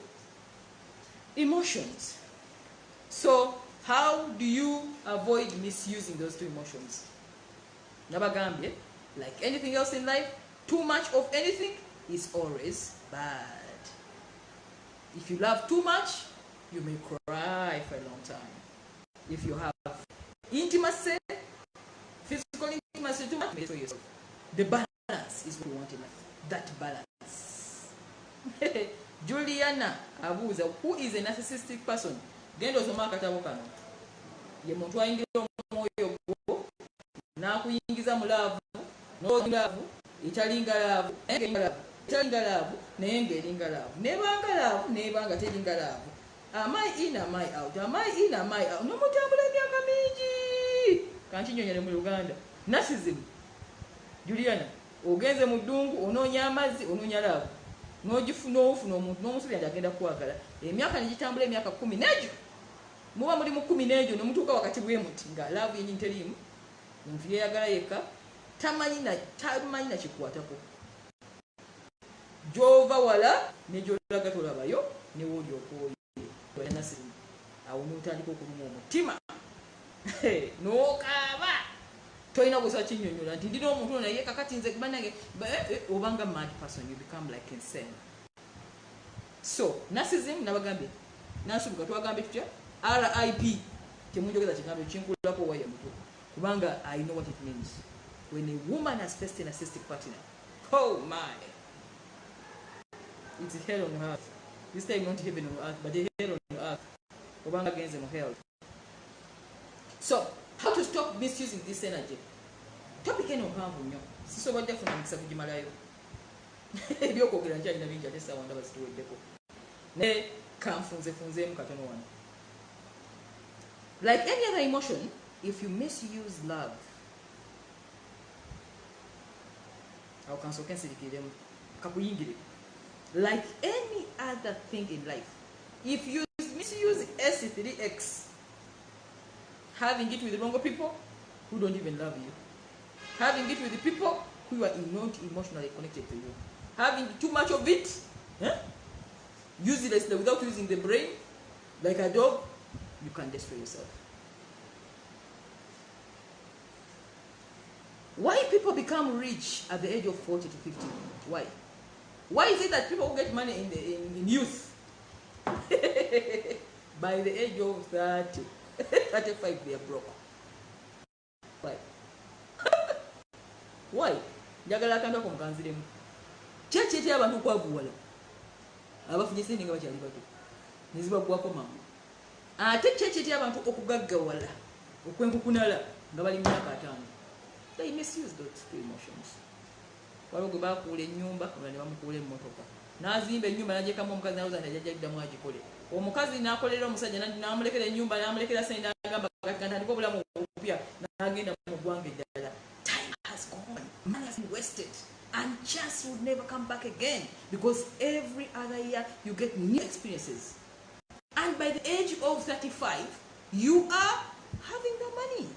emotions. So how do you avoid misusing those two emotions? Nabagambye, like anything else in life, too much of anything is always bad. If you love too much, you may cry for a long time. If you have intimacy, physical intimacy too much, for yourself. The balance is what you want in life. That balance. Juliana abuuza, who is a narcissistic person? Gendo soma akatabo kano. Ye muntu ayingira omwoyo gwo n'akuyingiza mu laavu, n'olaavu etalinga laavu, etalinga laavu naye ng'eringa laavu, nebanga laavu nebanga teringa laavu. Am I in, am I out? Am I in, am I out? N'omutambula emyaka mingi. Kankinyonyere mu Uganda. Narcissism. Juliana, ogenze mu ddungu onoonya amazzi, onoonya laavu. N'ogifuna ofuna omuntu n'omusuubira nti agenda kukwagala. Emyaka ne gitambula emyaka 10 n'egyo. muba muli mu 10 n'egyo nomutuuka wakati bwe muti nga laavu yenyi teriimu omuntu yeeyagala yekka tamanyi na kikwatako gy'ova wala ne gy'olaga tolabayo ne woolyoka oyo Nasirimu awo n'otandika okuluma omutima n'okaaba tolina bwesa kinnyonnyola nti ndina omuntu ono naye kakati nze banange obanga mad person you become like insane. So narcissism nabagambye nansubuka twagambe tutya RIP temunjogeza kigambo kinkulako waye mutu kubanga I know what it means when a woman has faced a narcissistic partner. Oh my, it's hell on earth. This time not heaven on earth, but the hell on earth. Obanga against them hell. So how to stop misusing this energy? Topic eno mpanvu nnyo sisobodde kufuna mukisa kugimalayo ebyokwogera nkyalina bingi ate sawanda basituweddeko ne kanfunzefunzeemu katono wano. Like any other emotion, if you misuse love, awo kansooke nsirikiiremu kakuyingire. Like any other thing in life, if you misuse S3X, having it with the wrong people who don't even love you, having it with the people who are not emotionally connected to you, having too much of it, uselessly without using the brain, like a dog, you can destroy yourself. Why people become rich at the age of 40 to 50? Why? Why is it that people who get money in youth, by the age of 30, 35, they are broke? Why? Why? Njagala akantu ako mukanziremu. Kyeki abantu okwavuwala abafunye sente nga bakyali bato ne zibagwako mangu. Ate kyeki abantu okugaggawala okwenkukunala nga bali mu myaka 5. They misuse those two emotions. Waliwo gwe bakuula ennyumba olala ne bamukuula emmotoka n'azimba ennyumba n'agyekamu omukazi n'alowooza nti ajja ddamu agikole. Omukazi n'akolera omusajja n'amulekera ennyumba n'amulekera sente n'agamba gatandika obulamu obupya n'agenda mu ggwanga eddala. Time has gone, money has been wasted, and chance would never come back again because every other year you get new experiences. And by the age of 35, you are having no money.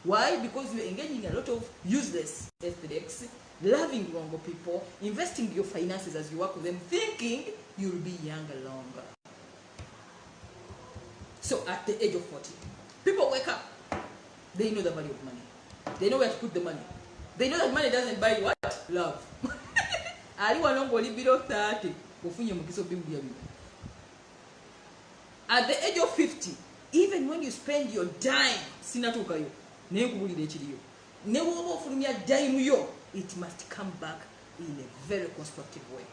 Why? Because you're engaging in a lot of useless aesthetics, loving wrong people, investing your finances as you work with them, thinking you'll be younger longer. So at the age of 40, people wake up. They know the value of money. They know where to put the money. They know that money doesn't buy what? Love. At the age of 50, even when you spend your dime, sinatukayo, nekubulira ekiriyo. Ne woba ofulumya dime yo, it must come back in a very constructive way.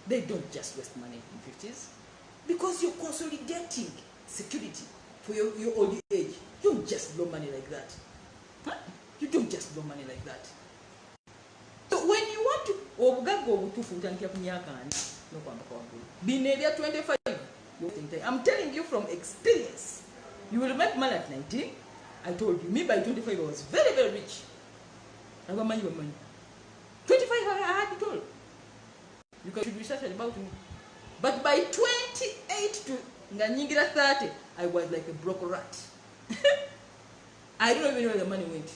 They don't just waste money in 50s because you're consolidating security for your old age. You don't just blow money like that. Huh? You don't just blow money like that. So when you want to obugaga obutufu butandikira ku myaka 4 n'okwambaka waggulu. Bino ebya 25, I'm telling you from experience. You will make money at 19. I told you, me by 25 I was very, very rich. I got money. 25 I had it all. You can research about me. But by 28 to 30, I was like a broke rat. I don't even know where the money went.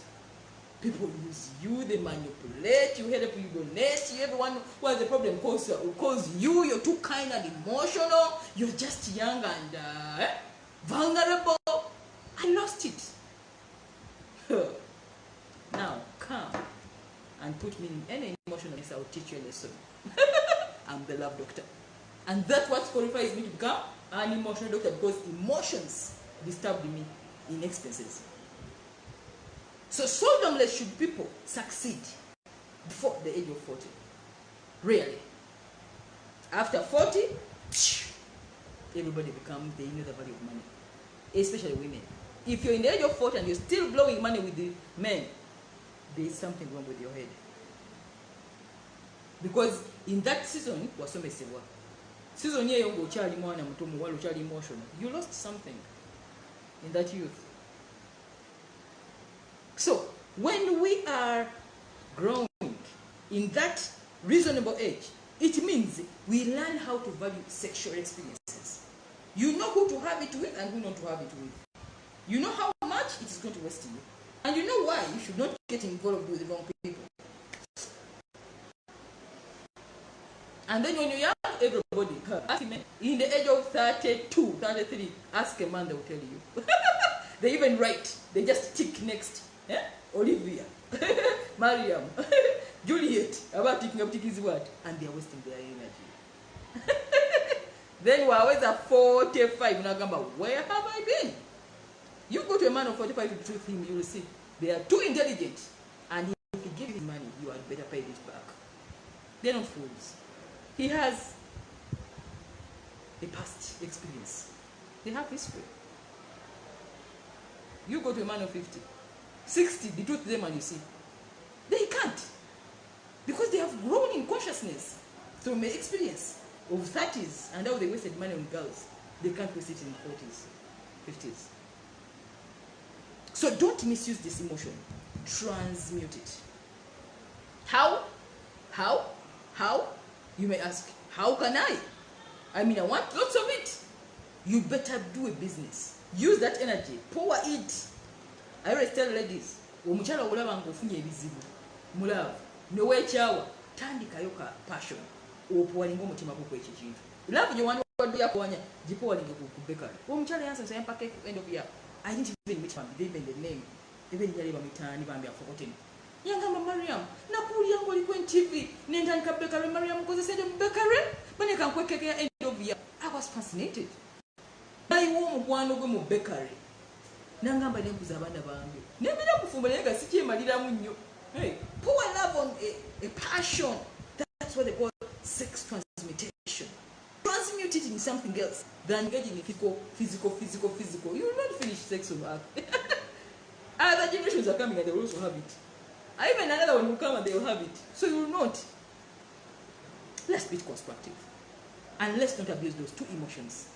People use you, they manipulate you, help you donate you. Everyone who has a problem calls you. You're too kind and emotional. You're just young and vulnerable. I lost it. Now, come and put me in any emotional mess. I'll teach you a lesson. I'm the love doctor. And that's what qualifies me to become an emotional doctor, because emotions disturbed me in expenses. So seldomly should people succeed before the age of 40. Really. After 40, everybody becomes, they know the value of money. Especially women. If you're in the age of 40 and you're still blowing money with the men, there is something wrong with your head. Because in that season, season you lost something in that youth. So when we are growing in that reasonable age, it means we learn how to value sexual experiences. You know who to have it with and who not to have it with. You know how much it is going to waste you. And you know why you should not get involved with the wrong people. And then when you're young, everybody, ask me, in the age of 32, 33, ask a man, they will tell you. They even write. They just tick next. Olivia, Mariam, Juliet, about ticking up tick is what? And they are wasting their energy. Then we're always at 45. Where have I been? You go to a man of 45 to truth him, you will see they are too intelligent. And if he gives you money, you had better pay it back. They're not fools. He has a past experience. They have history. You go to a man of 50, 60, the truth them and you see. They can't. Because they have grown in consciousness through my experience of 30s, and now they wasted money on girls. They can't waste it in 40s, 50s. So don't misuse this emotion. Transmute it. How? You may ask, how can I? I mean, I want lots of it. You better do a business. Use that energy. Power it. I always tell ladies, omukyala olaba ng'ofunye ebizibu, mulava, nowekyawa, tandikayo ka passion. Opowalinga omutima gwo kw'ekyo kintu. Love gye wandi wadde yakwanya, gipowalinga ku bekali. Omukyala yansasa yampaka end of year. I didn't even meet him. They even the name. Even yali bamitani bambi I've forgotten. Yangamba Mariam, nakuulira ng'oli ku TV, n'entandika bekale Mariam nkozesede mu bekale, baneka nkwekekera end of year. I was fascinated. Nayiwa omukwano gwe mu bekale. Nangamba nenkuza abaana bange. Nemera kufumba naye nga sikyemaliramu nnyo. Hey, pour love on a passion. That's what they call sex transmutation. Transmute it in something else than getting it physical. You will not finish sex on earth. Other generations are coming and they will also have it. Even another one will come and they will have it. So you will not. Let's be constructive. And let's not abuse those two emotions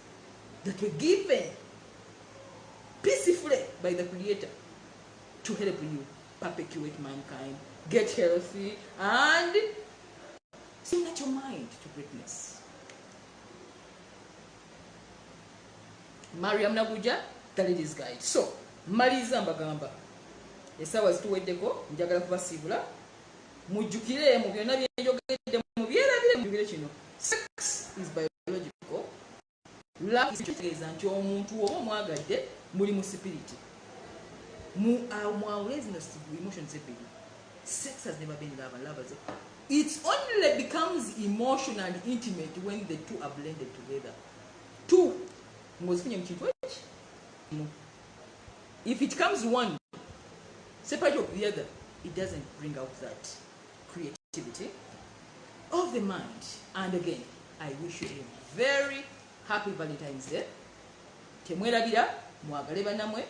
that were given peacefully by the Creator to help you perpetuate mankind, get healthy, and stimulate your mind to greatness. Mariam Nabuja, the ladies guide. So, Mariza Mbagamba. Esawa zituweddeko, njagala kubasiibula. Mujjukire mu byonna byenjogedde mu byerabire mujjukire kino. Sex is biological. Love is kitegeeza nti omuntu oba omwagadde muli mu spirit. Mwawule zino emotions ebbiri. Sex has never been love and love has. It only becomes emotional and intimate when the two are blended together. Two. If it comes one separate of the other, it doesn't bring out that creativity of the mind. And again, I wish you a very happy Valentine's Day. Temwerabira mwagale bannamwe,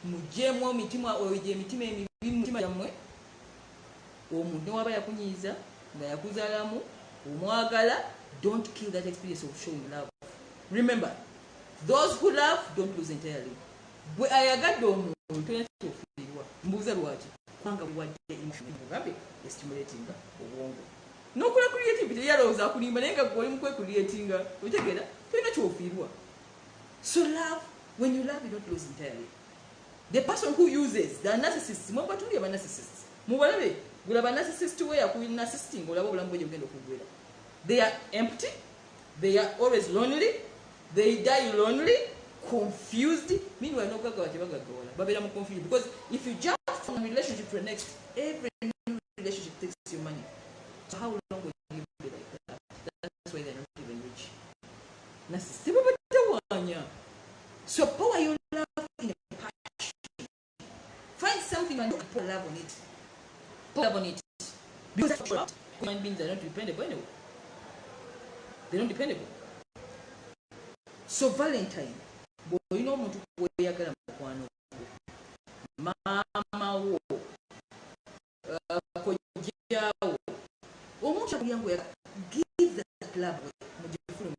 mujjeemu emitima emibi mutima yammwe. Omuntu waba yakunyiiza nga yakuzaalamu omwagala, don't kill that experience of showing love. Remember, those who love don't lose entirely. Bwe ayagadde omuntu toyinza mbuuza lwaki kubanga buwadde emotion mugabe estimulatinga obwongo n'okola creativity yalowooza akulimba naye nga gwoli mukwecreatinga otegeera tolina kyofiirwa. So love, when you love, you don't lose entirely. The person who uses the narcissist, mwaba tuli aba narcissists mubalabe gulaba narcissist we yakuli narcissisting olaba obulamu bwe bugenda okugwera. They are empty, they are always lonely, they die lonely, confused. Meanwhile, no gaga wachibagagawala. Babela mu confused because if you jump from one relationship to the next, every new relationship takes your money. So how long will you be like that? That's why they're not even rich. So power your love in a passion. Find something and put love on it. Put love on it. Because human beings are not dependable anyway. They're not dependable. So Valentine, you know omuntu kweyagala mukwano maama wo kojjaawo omuntu akuyangu give that love mujifulu.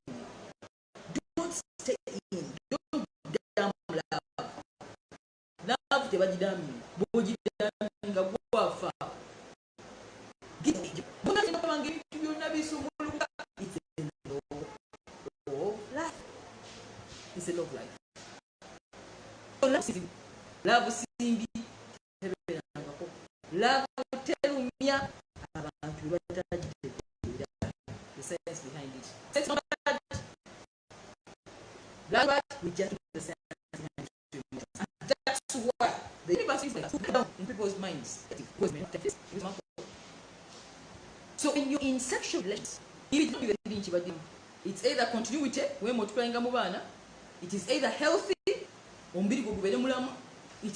Don't stay in, don't damn love. Love tebagidamini bwogidaminga gwafa. It's a law of life. life. So love simbi, love telumya abantu batajitegeera the science behind it. Sex not bad. Love bad, we just do the science behind it. And that's why the universe is like down in people's minds. So when you're in sexual relations, it's either continuity, when multiplying mubana, it is either healthy, it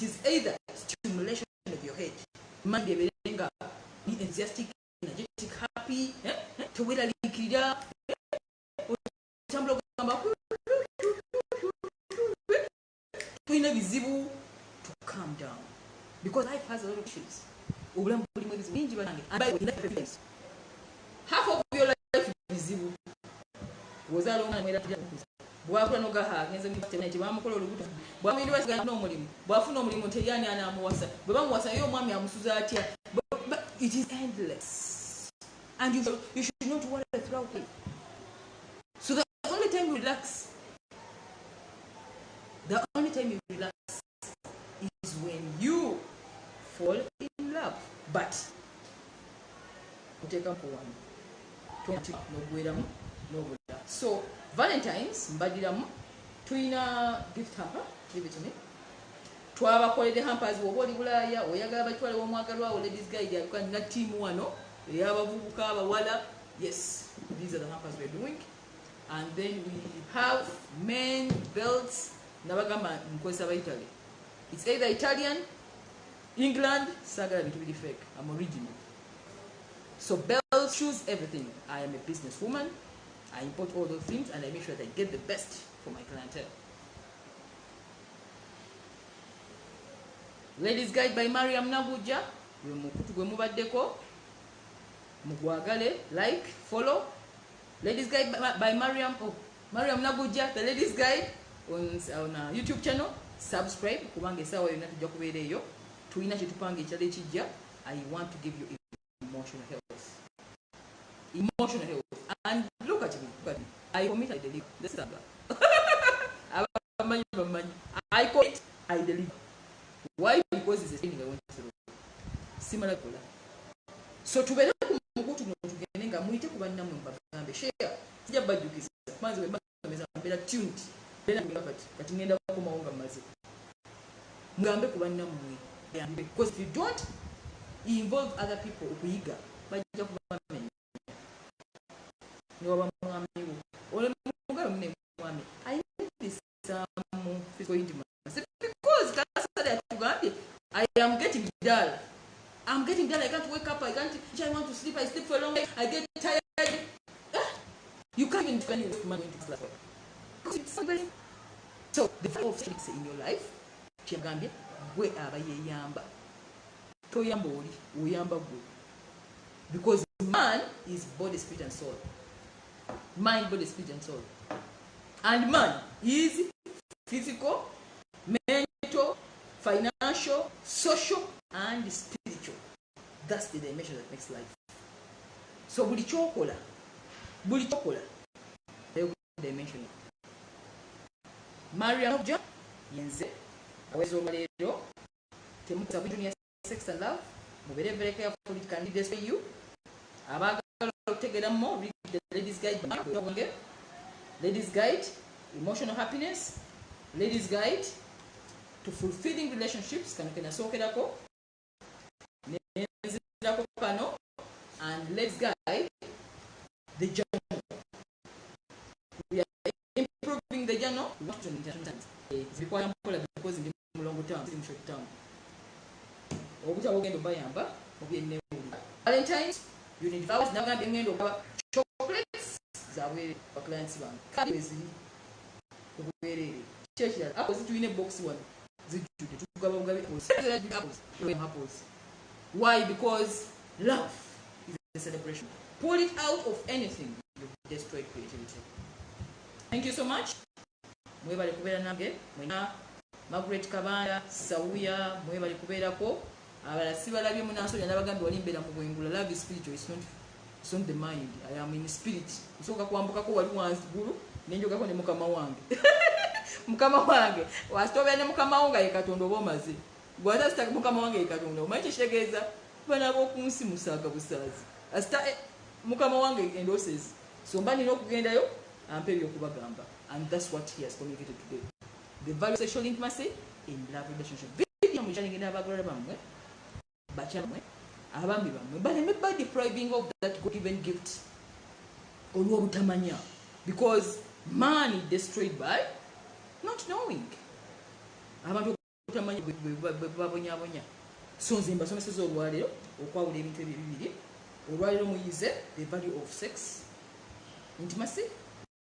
is either stimulation of your head. Mind be enthusiastic, energetic, happy, to wait a little visible to calm down. Because life has a lot of issues. Half of your life is visible. Was that long way that Bwafanoga hagenze mutemaiti bamukola olubuto bwamindi basiga n'omulimu bwafuna omulimu teyani anamuwasa bwe bamuwasa yo mwami amusuza atya. It is endless and you should not worry throughout it. So the only time you relax is when you fall in love. But take up for one no. So Valentine's mbadiramu tuina gift hamper. Give it to me. Twabakolede hampers woboli bulaya oyagala batwale womwagalwa o ladies guide yakanna team wano yabavubuka abawala. Yes, these are the hampers we're doing. And then we have men belts nabagamba nkozesa ba Italy. It's either Italian, England, sagala bintu bili fake. I'm original. So belts, shoes, everything. I am a businesswoman. I import all those things and I make sure that I get the best for my clientele. Ladies Guide by Mariam Nabuja. Gwe mubaddeko. Mugwagale, like, follow. Ladies Guide by Mariam. Oh, Mariam Nabuja, the Ladies Guide on our YouTube channel. Subscribe. Kubange sawa yonna tujja kubeera eyo. Tuyina kye tupange ekyala ekijja. I want to give you emotional health. Emotional health. And look at me. I commit, I deliver. This is I commit, I deliver. Why? Because it's a thing I went through. Similar to that. So to be able to go to Genga, Muite Kubana Mumba, share, Jabadukis, Mazu, better tuned. Then I'm but you never come over Mazu. Mugambe Kubana Mui. Because if you don't involve other people, Uiga, but you I need this physical intimacy because I am getting dull. I'm getting dull. I can't wake up. I want to sleep. I sleep for long. I get tired. You can't even plan your money into class. So the value of sex in your life, Chiagambia, where are you yamba? Toyamba uyamba go. Because man is body, spirit, and soul. Mind, body, spirit, and soul. And man is physical, mental, financial, social, and spiritual. That's the dimension that makes life. So, buli chokola, dimension. Mariam Nabuja, yenze, awezo malero, temuta between sex and love. Mubere very careful with candidates for you. Abaga take it more. Read the Ladies Guide. Ladies Guide, emotional happiness. Ladies Guide to fulfilling relationships. And Ladies Guide, the journal. We are improving the journal. It's required because in the long term, in short term. Valentine's, you need flowers. Now I'm going to chocolates. Zawe for clients one. Can't be church that I was doing a box one. Why? Because love is a celebration. Pull it out of anything, you destroy creativity. Thank you so much. Mwebale kubera nage, mwina Margaret Kabanda, Sawuya, mwebale kubera ko. Abalasiba labye munaso yanabagambi walimbera mu bwengula. Love is spiritual, it's not the mind. I am in spirit. Usoka kwambuka ko wali wansi guru, nenjoka ko ne mukama wange. mukama wange wasitobera ne mukama wange ye Katonda oba omaze gwaza sita mukama wange ye Katonda omanyi kitegeeza bana b'okunsi musaaga busaazi asita mukama wange endoses so mba nina okugendayo ampe ebyokubagamba and that's what he has communicated today. The value of sexual intimacy in love relationship. Video mujani ngenda abagala bamwe bachamwe abambi bamwe baleme by depriving of that God-given gift olw'obutamanya because man is destroyed by not knowing. Abantu obutamanya babonyabonya so nze mbasomeseza olwaleero okwawula ebintu ebyo bibiri. Olwaleero muyize the value of sex intimacy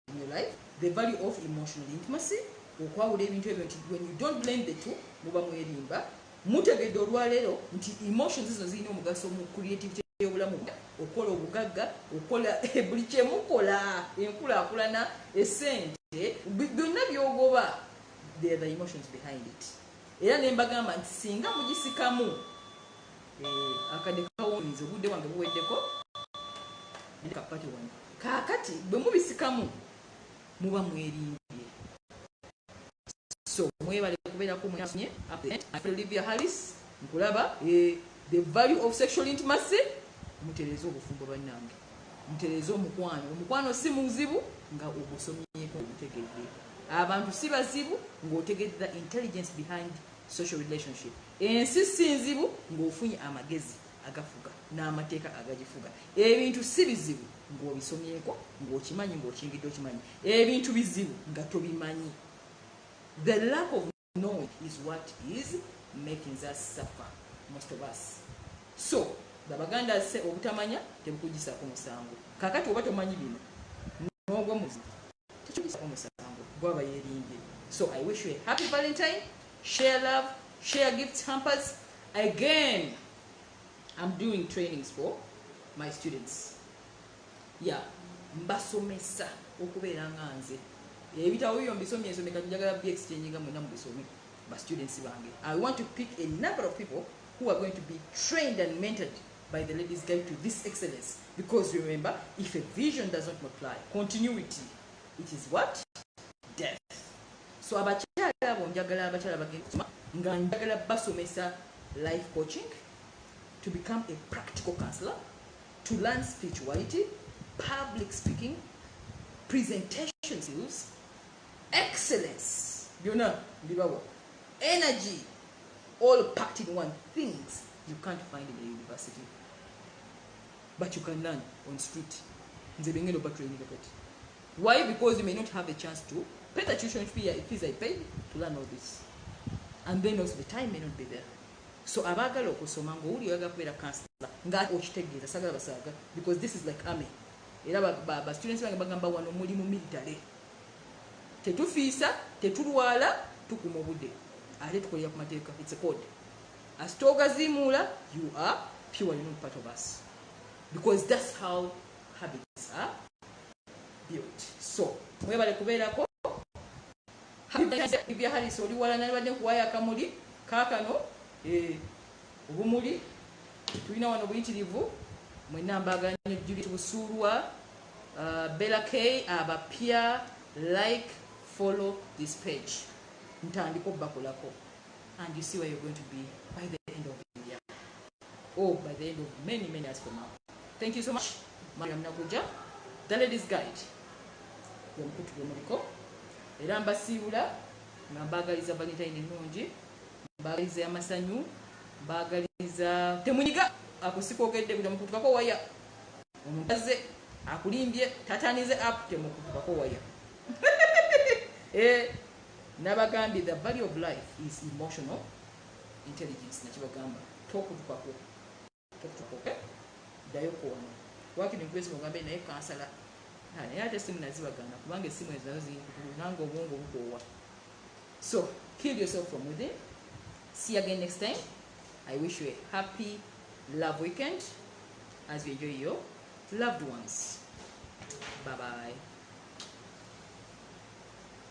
in your life, the value of emotional intimacy okwawula ebintu ebyo nti when you don't blend the two muba mwerimba. Mutegedde olwaleero nti emotions zino zirina omugaso mu creativity y'obulamu, okola obugagga, okola buli kyemukola, enkulaakulana, essente, byonna byogoba, there are the emotions behind it. Era ne mbagamba nti singa mugisikamu akadde kawunzi obudde wange buweddeko kapati wange kaakati bwe mubisikamu muba mwerimbye. So mwebale kubeerako mwasomye Olivia Harris nkulaba the value of sexual intimacy. Mutereeze obufumbo bannange, mutereeze omukwano si muzibu nga ogusomyeko ogutegedde. Abantu si bazibu ng'otegedde the intelligence behind social relationship. Ensi si nzibu ng'ofunye amagezi agafuga n'amateeka agagifuga. Ebintu si bizibu ng'obisomyeko ng'okimanyi ng'okingidde okimanyi. Ebintu bizibu nga tobimanyi. The lack of knowledge is what is making us suffer, most of us. So Baganda se obutamanya tebukugisaako musango. Kakati oba tomanyi bino n'ogwa muzibu tekigisaako musango gwaba yeerimbye. So I wish you a happy Valentine. Share love, share gifts, hampers. Again, I'm doing trainings for my students. Yeah, mbasomesa okubeera nga nze. Ebitabo byo mbisomye nsomeka njagala bi exchange nga mwena mubisomye ba students bange. I want to pick a number of people who are going to be trained and mentored by the Ladies Guide to this excellence. Because remember, if a vision does not multiply, continuity, it is what? Death. So abakyala bonjagala abakyala bagenda nga njagala basomesa life coaching, to become a practical counselor, to learn spirituality, public speaking, presentation skills, excellence, energy, all packed in one. Things you can't find in the university, but you can learn on street. Why? Because you may not have a chance to pay the tuition fees I paid to learn all this, and then also the time may not be there. So abagala okusoma ng'oli oyaga kubeera counselor nga okitegeeza sagala basaga, because this is like army. Era ba students bange bagamba wano muli mu military. Tetufiisa, tetulwala, tukuma obudde. Ate tukolera ku mateeka. It's a code. As togazimuula, you are purely not part of us. Because that's how habits are built. So, mwebale kubeerako. Olivia Harris oli wala nalibadde nkuwaayo akamuli kaakano obumuli tulina wano buyitirivu mwenna mbaagala nnyo Judith Busuulwa, Bella K, abapya, like, follow this page. Ntandika obbakolako, and you see where you're going to be by the end of the year, or by the end of many years from now. Thank you so much. Mariam Naguja, the Ladies Guide. Yomukutu gwemuliko era mbasiibula nga mbaagaliza Valentine ennungi, mbaagaliza amasanyu, mbaagaliza temunyiga akusikoogedde buli mukutukako waya omukaze akulimbye tatanize app temukutukako waya. Nabagambye the value of life is emotional intelligence. Nakibagamba tokutukako ddayo kuwano wakini nkwezi mugambe naye kansala naye ate simu nazibagana kubanga esimu ezo nazo zinkutulunanga obwongo bukoowa. So kill yourself from within. See you again next time. I wish you a happy love weekend as you enjoy your loved ones. Bye bye.